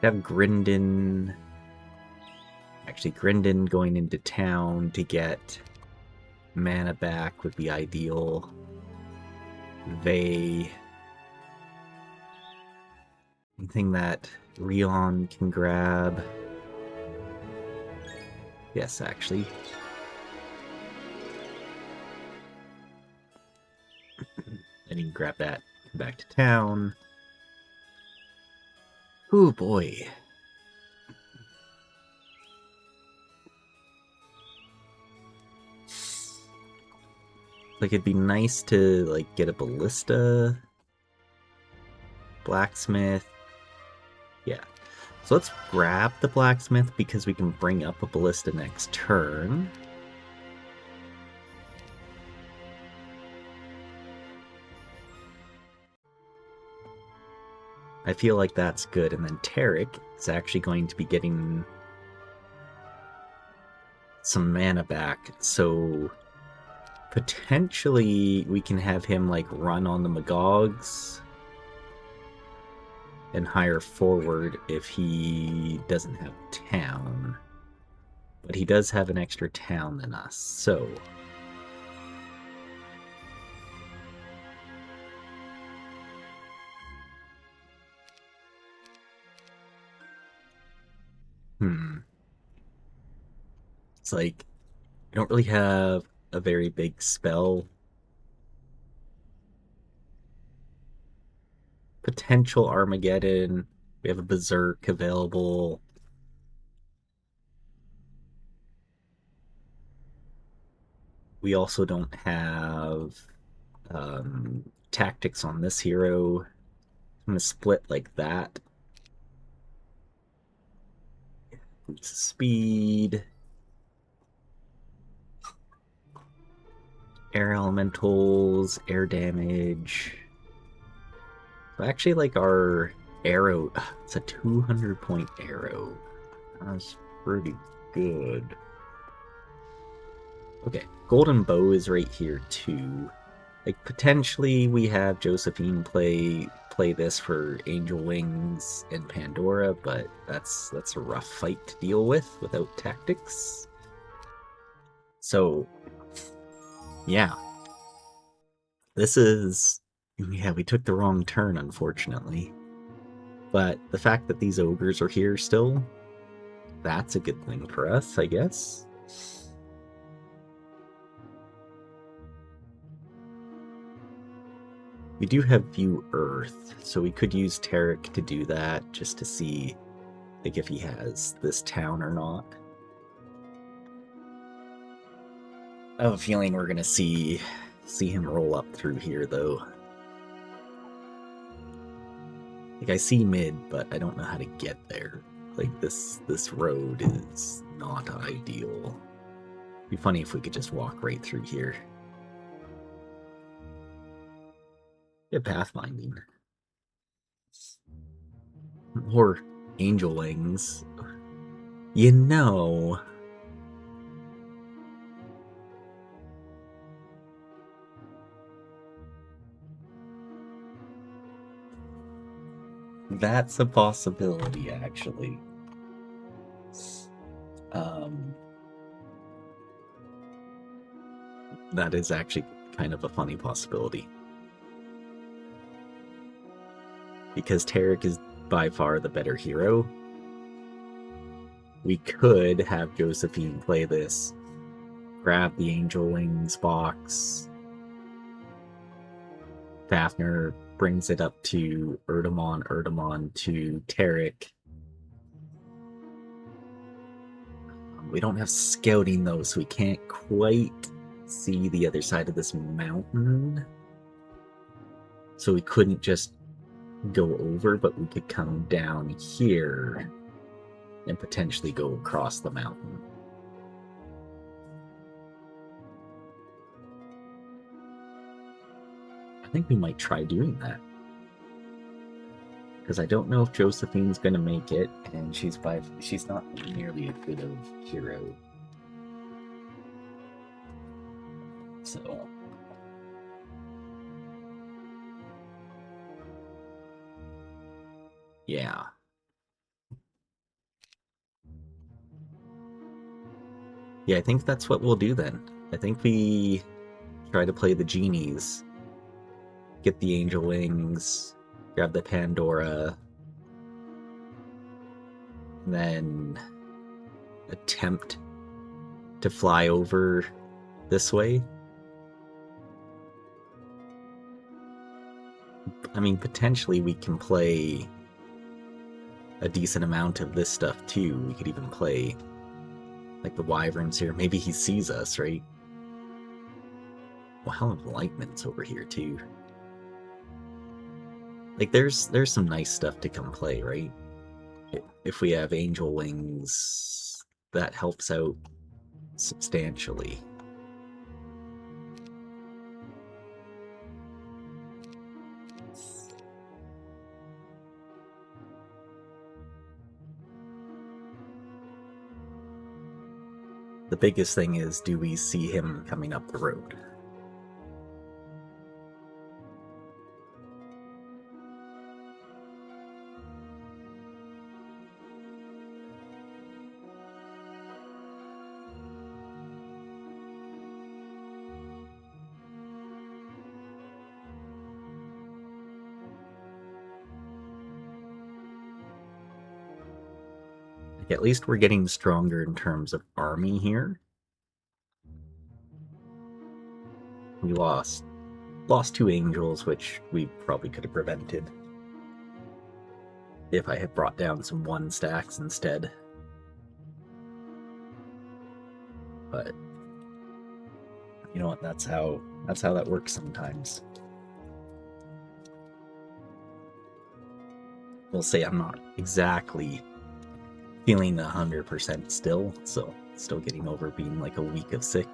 We have Grindon. Actually, Grindon going into town to get mana back would be ideal. Anything that Rion can grab. Yes, actually. I didn't grab that back to town. Oh boy. Like, it'd be nice to, like, get a ballista. Blacksmith. Yeah. So let's grab the blacksmith because we can bring up a ballista next turn. I feel like that's good. And then Tarek is actually going to be getting some mana back. So potentially we can have him like run on the Magogs and hire forward if he doesn't have town. But he does have an extra town than us, so... It's like, we don't really have a very big spell. Potential Armageddon. We have a Berserk available. We also don't have tactics on this hero. I'm going to split like that. Speed. Air elementals, air damage. So I actually like our arrow. It's a 200-point arrow. That's pretty good. Okay, golden bow is right here too. Like, potentially we have Josephine play this for Angel Wings and Pandora, but that's a rough fight to deal with without tactics. So yeah. This is... yeah, we took the wrong turn, unfortunately. But the fact that these ogres are here still, that's a good thing for us, I guess. We do have View Earth, so we could use Tarek to do that, just to see like if he has this town or not. I have a feeling we're gonna see him roll up through here, though. Like, I see mid, but I don't know how to get there. Like, this road is not ideal. It'd be funny if we could just walk right through here. Get pathfinding. Or angel wings. You know... that's a possibility, actually. That is actually kind of a funny possibility. Because Tarek is by far the better hero. We could have Josephine play this, grab the Angel Wings box. Fafnir brings it up to Erdemon to Tarek. We don't have scouting though, so we can't quite see the other side of this mountain. So we couldn't just go over, but we could come down here and potentially go across the mountain. I think we might try doing that. Because I don't know if Josephine's going to make it, and she's not nearly as good of a hero. So... yeah. Yeah, I think that's what we'll do then. I think we try to play the genies. Get the Angel Wings, grab the Pandora, and then attempt to fly over this way. I mean, potentially we can play a decent amount of this stuff too. We could even play like the wyverns here. Maybe he sees us, right? Wow, enlightenment's over here too. Like there's some nice stuff to come play, right? If we have angel wings, that helps out substantially. The biggest thing is, do we see him coming up the road? At least we're getting stronger in terms of army here. We lost 2 angels, which we probably could have prevented if I had brought down some 1 stacks instead. But you know what? That's how that works sometimes. We'll say I'm not exactly feeling 100% still, so still getting over being like a week of sick.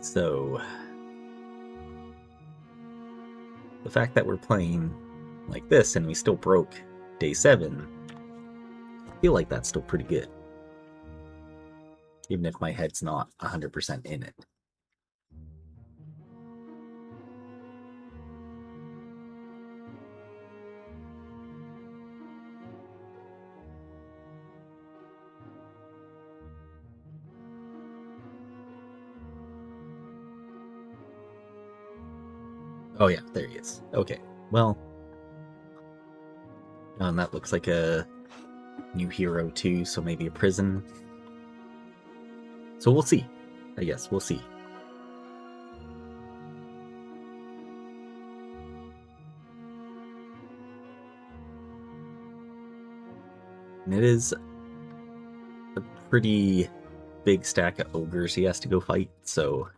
So the fact that we're playing like this and we still broke day 7, I feel like that's still pretty good. Even if my head's not 100% in it. Oh yeah, there he is. Okay, well, that looks like a new hero too, so maybe a prison. So we'll see. I guess we'll see. And it is a pretty big stack of ogres he has to go fight, so...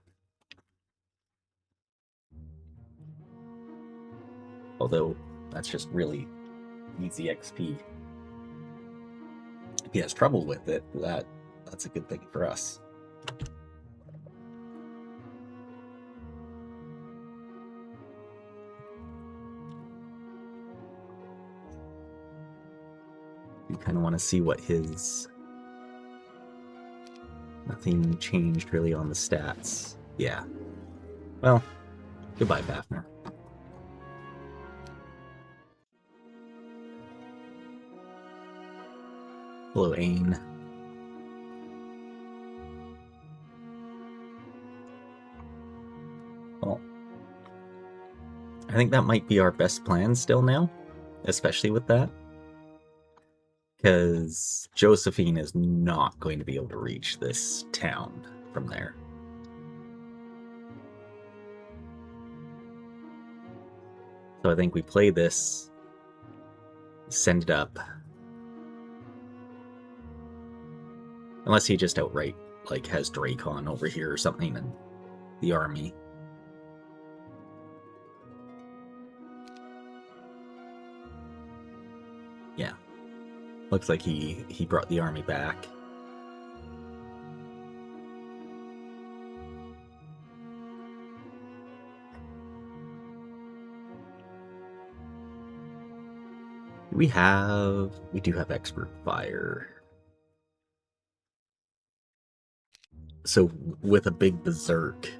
Although, that's just really easy XP. If he has trouble with it, that's a good thing for us. You kind of want to see what his... Nothing changed really on the stats. Yeah. Well, goodbye, Fafnir. Hello, Ain. Well, I think that might be our best plan still now, especially with that. Because Josephine is not going to be able to reach this town from there. So I think we play this, send it up. Unless he just outright, like, has Dracon over here or something and the army. Yeah. Looks like he brought the army back. We do have expert fire. So with a big berserk,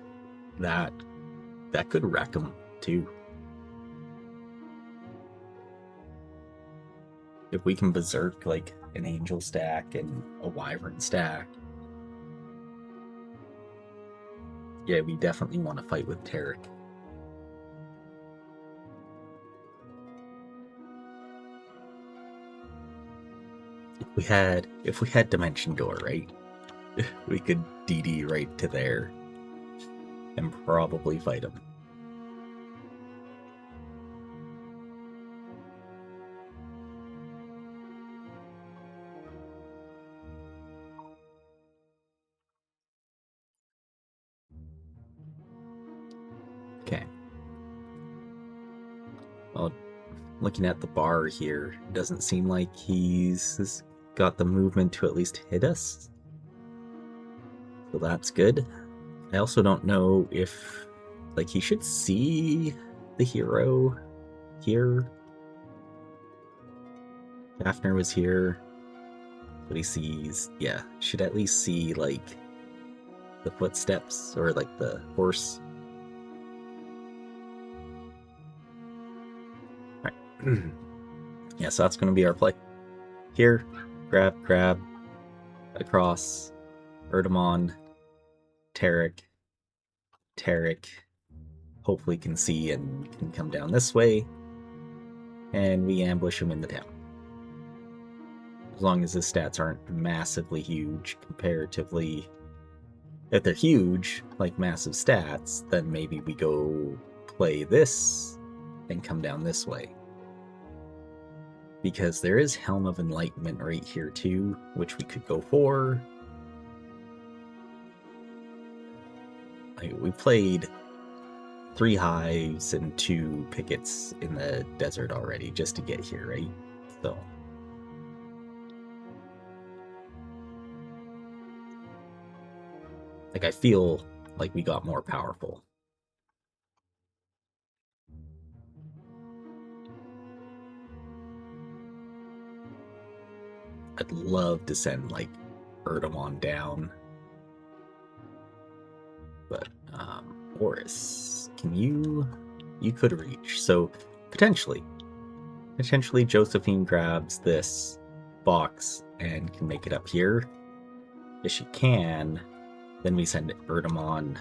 that could wreck him too. If we can berserk like an angel stack and a wyvern stack, yeah, we definitely want to fight with Tarek. If we had Dimension Door, right? We could DD right to there and probably fight him. Well, looking at the bar here, it doesn't seem like he's got the movement to at least hit us. So that's good. I also don't know if, like, he should see the hero here. Daphner was here. But he sees, yeah, should at least see, like, the footsteps or, like, the horse. Alright. Yeah, so that's going to be our play. Here, grab, across, Erdemon, Tarek, hopefully can see and can come down this way, and we ambush him in the town. As long as his stats aren't massively huge comparatively. If they're huge, like massive stats, then maybe we go play this and come down this way. Because there is Helm of Enlightenment right here too, which we could go for. We played 3 hives and 2 pickets in the desert already just to get here, right? So like, I feel like we got more powerful. I'd love to send, like, Erdemon down. But, Boris, can you... You could reach. So, potentially Josephine grabs this box and can make it up here. If she can, then we send Erdemon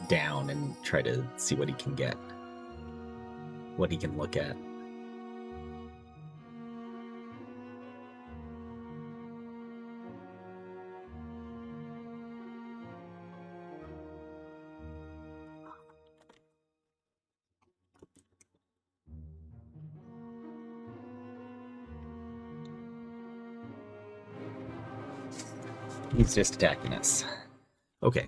down and try to see what he can get. What he can look at. He's just attacking us. Okay.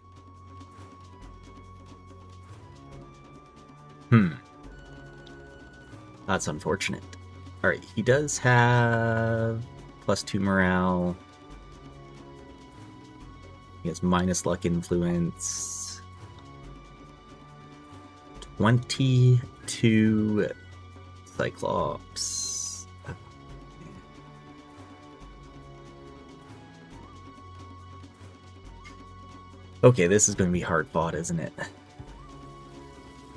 That's unfortunate. Alright, he does have +2 morale. He has minus luck influence. 22 Cyclops. Okay, this is going to be hard fought, isn't it?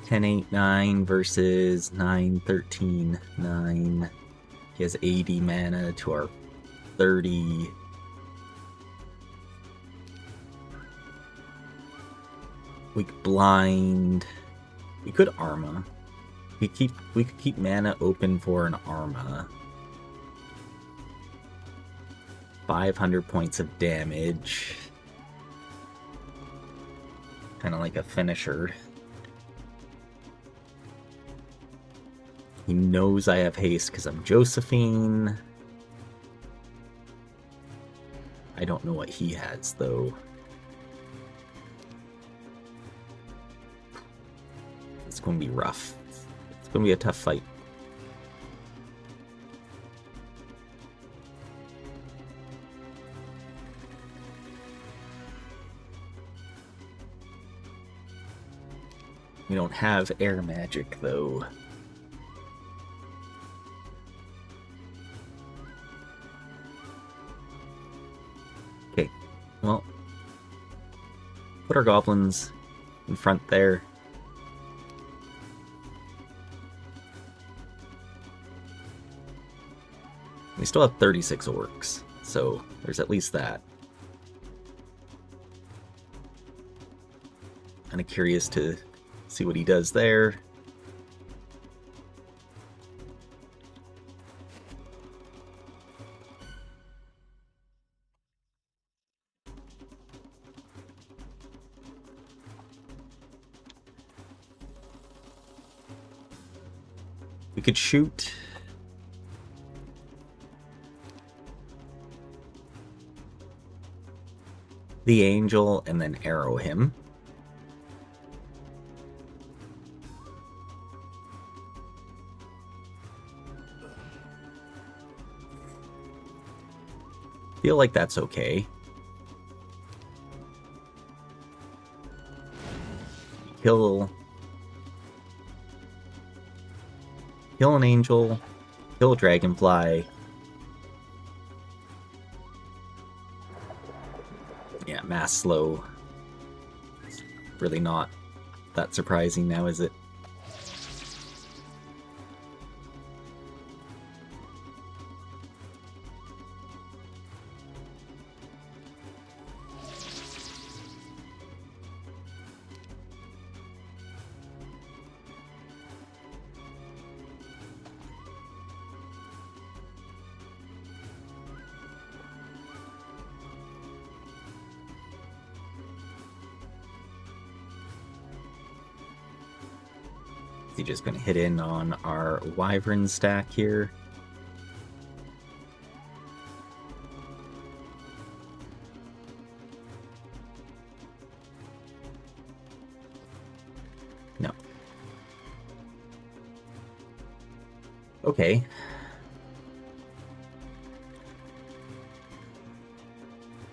10, 8, 9 versus 9, 13, 9. He has 80 mana to our 30. We could blind. We could Arma. We could keep mana open for an Arma. 500 points of damage. Kind of like a finisher. He knows I have haste because I'm Josephine. I don't know what he has, though. It's going to be rough. It's going to be a tough fight. We don't have air magic, though. Okay, well, put our goblins in front there. We still have 36 orcs, so there's at least that. Kind of curious to see what he does there. We could shoot the angel and then arrow him. Feel like that's okay. Kill an angel, kill a dragonfly. Yeah, mass slow. Really not that surprising now, is it? He's just going to hit in on our wyvern stack here. No. Okay.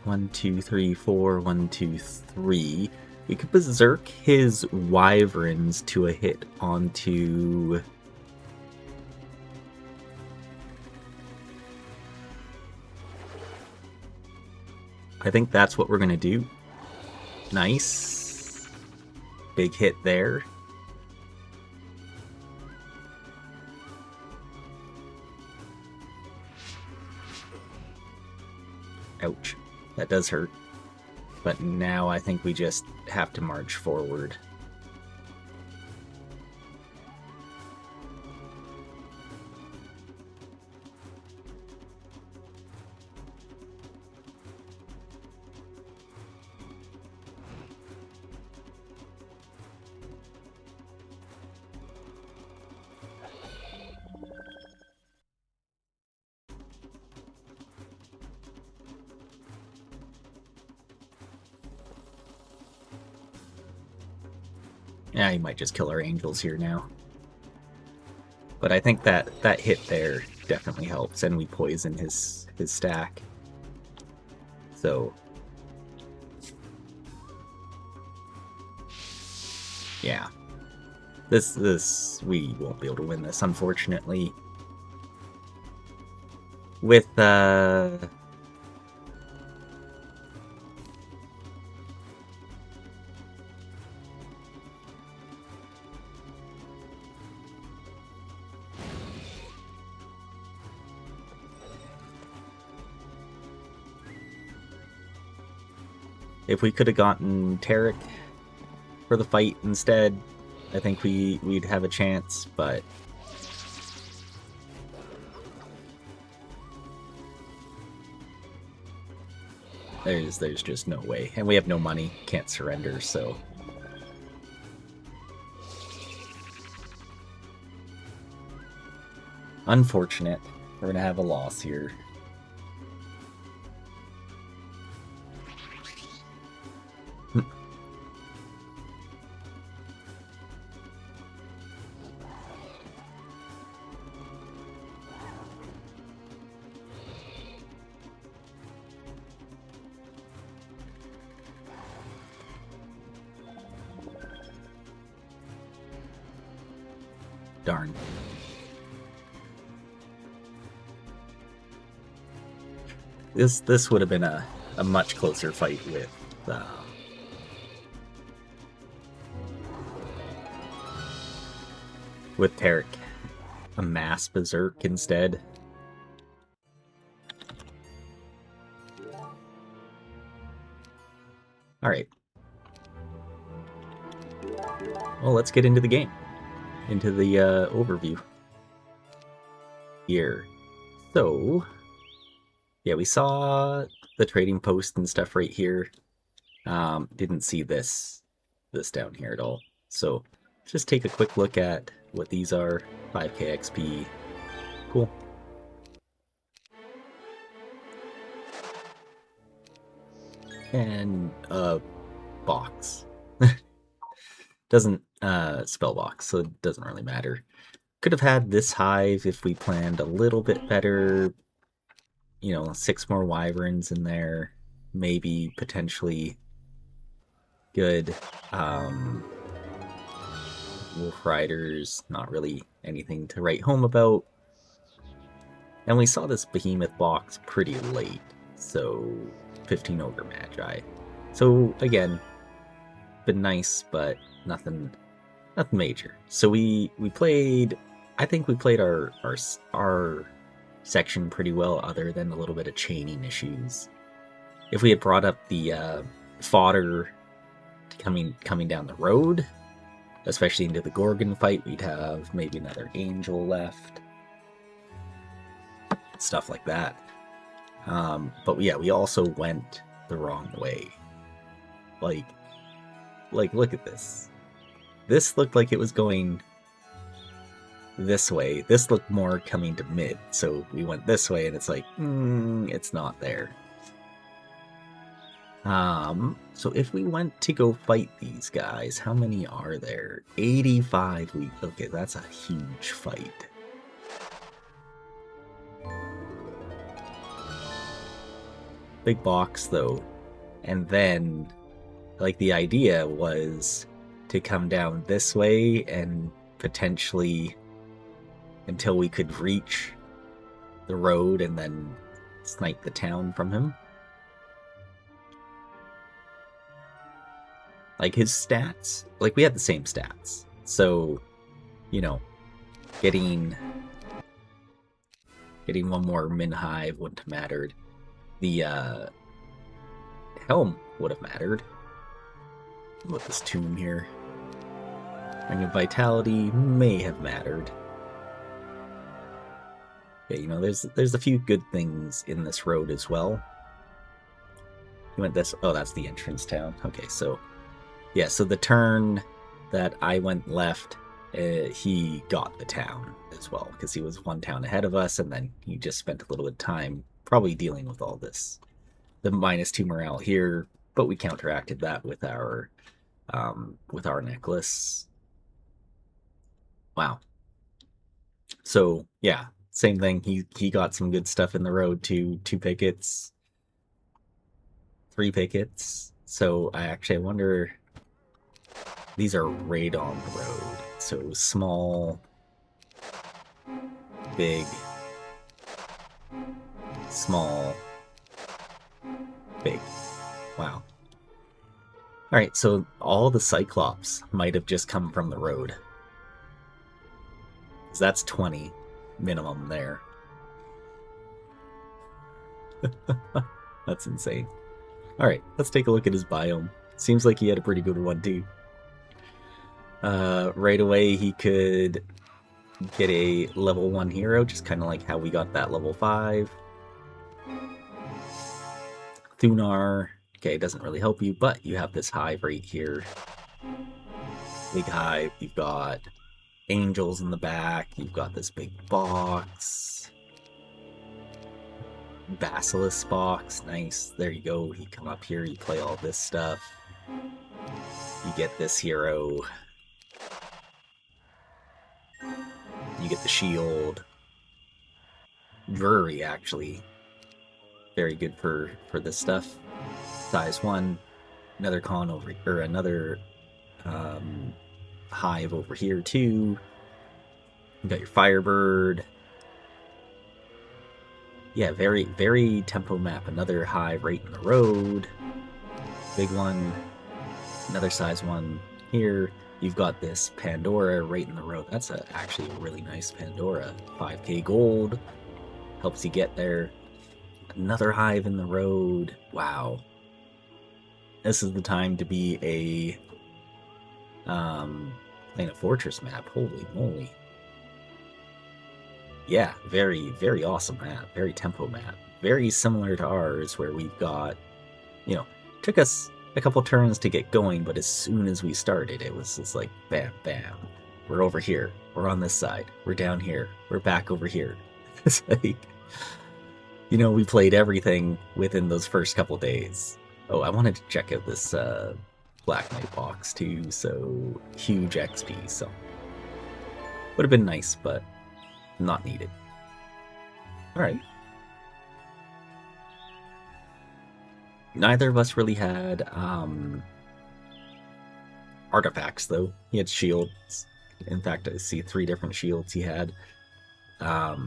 One, two, three, four. 1, 2, 3. We could berserk his wyverns to a hit onto... I think that's what we're going to do. Nice. Big hit there. Ouch. That does hurt. But now I think we just have to march forward. Yeah, he might just kill our angels here now. But I think that hit there definitely helps, and we poison his stack. So yeah. This we won't be able to win this, unfortunately. With if we could have gotten Tarek for the fight instead, I think we'd have a chance, but there's just no way. And we have no money, can't surrender, so unfortunate. We're gonna have a loss here. Darn. This would have been a much closer fight with Tarek. A mass berserk instead. Alright. Well, let's get into the game. Into the overview here. So, yeah, we saw the trading post and stuff right here. Didn't see this down here at all. So, just take a quick look at what these are. 5k XP. Cool. And a box. Doesn't spell box, so it doesn't really matter. Could have had this hive if we planned a little bit better. you know, 6 more wyverns in there, maybe potentially good. Wolf riders, not really anything to write home about. And we saw this behemoth box pretty late, so 15 ogre magi. So again, been nice, but nothing major. So we played. I think we played our section pretty well, other than a little bit of chaining issues. If we had brought up the fodder coming down the road, especially into the Gorgon fight, we'd have maybe another angel left, stuff like that. But yeah, we also went the wrong way. Like look at this. This looked like it was going this way. This looked more coming to mid, so we went this way, and it's like, it's not there. So if we went to go fight these guys, how many are there? 85. Okay, that's a huge fight. Big box though. And then, like, the idea was to come down this way and potentially until we could reach the road and then snipe the town from him. Like, his stats, like, we had the same stats. So, you know, getting one more min hive wouldn't have mattered. The helm would have mattered. Look at this tomb here. Ring of Vitality may have mattered. Yeah, you know, there's a few good things in this road as well. You went this. Oh, that's the entrance town. Okay, so yeah, so the turn that I went left, he got the town as well, because he was one town ahead of us, and then he just spent a little bit of time probably dealing with all this. The -2 morale here, but we counteracted that with our necklace. Wow. So yeah, same thing. He got some good stuff in the road too. 2 pickets, 3 pickets. So I wonder. These are right on the road. So small, big, small, big. Wow. Alright, so all the Cyclops might have just come from the road. So that's 20 minimum there. That's insane. Alright, let's take a look at his biome. Seems like he had a pretty good one too. Right away he could get a level 1 hero, just kind of like how we got that level 5. Thunar, okay, doesn't really help you, but you have this hive right here. Big hive, you've got angels in the back, you've got this big box. Basilisk box, nice, there you go. You come up here, you play all this stuff. You get this hero. You get the shield. Drury, actually. Very good for this stuff. Size 1. Another con over here, or another hive over here too. You got your Firebird. Yeah, very, very tempo map. Another hive right in the road. Big one. Another size 1 here. You've got this Pandora right in the road. That's actually a really nice Pandora. 5k gold. Helps you get there. Another hive in the road. Wow. This is the time to be playing a fortress map. Holy moly. Yeah, very, very awesome map. Very tempo map. Very similar to ours, where we've got, you know, took us a couple turns to get going, but as soon as we started, it was just like bam, bam. We're over here. We're on this side. We're down here. We're back over here. It's like, you know, we played everything within those first couple days. Oh, I wanted to check out this Black Knight box too, so huge XP, so would have been nice, but not needed. Alright. Neither of us really had artifacts, though. He had shields. In fact, I see 3 different shields he had. Out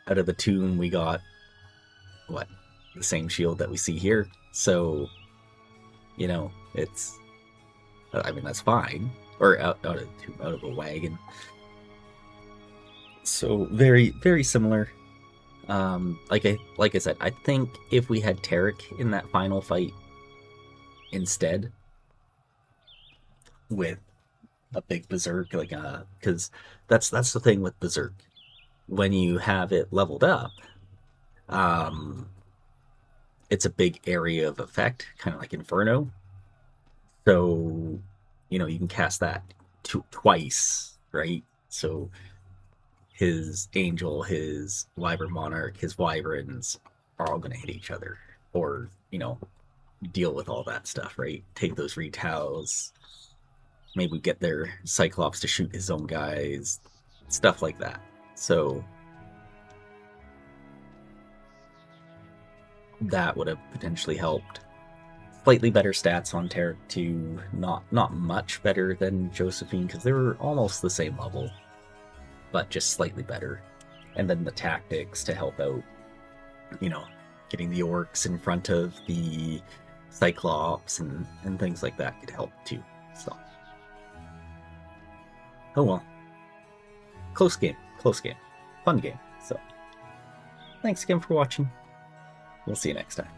of the tomb, we got, what, the same shield that we see here. So, you know, it's, I mean, that's fine. Or out of a wagon. So very, very similar. Like I said, I think if we had Tarek in that final fight instead, with a big berserk, like because that's the thing with berserk. When you have it leveled up, it's a big area of effect, kind of like Inferno. So, you know, you can cast that twice, right? So his angel, his wyvern monarch, his wyverns are all going to hit each other, or you know, deal with all that stuff, right? Take those retals. Maybe get their Cyclops to shoot his own guys, stuff like that. So that would have potentially helped. Slightly better stats on Tarek too, not much better than Josephine because they were almost the same level, but just slightly better. And then the tactics to help out, you know, getting the orcs in front of the Cyclops and things like that could help too. So, oh well. Close game. Fun game. So, thanks again for watching. We'll see you next time.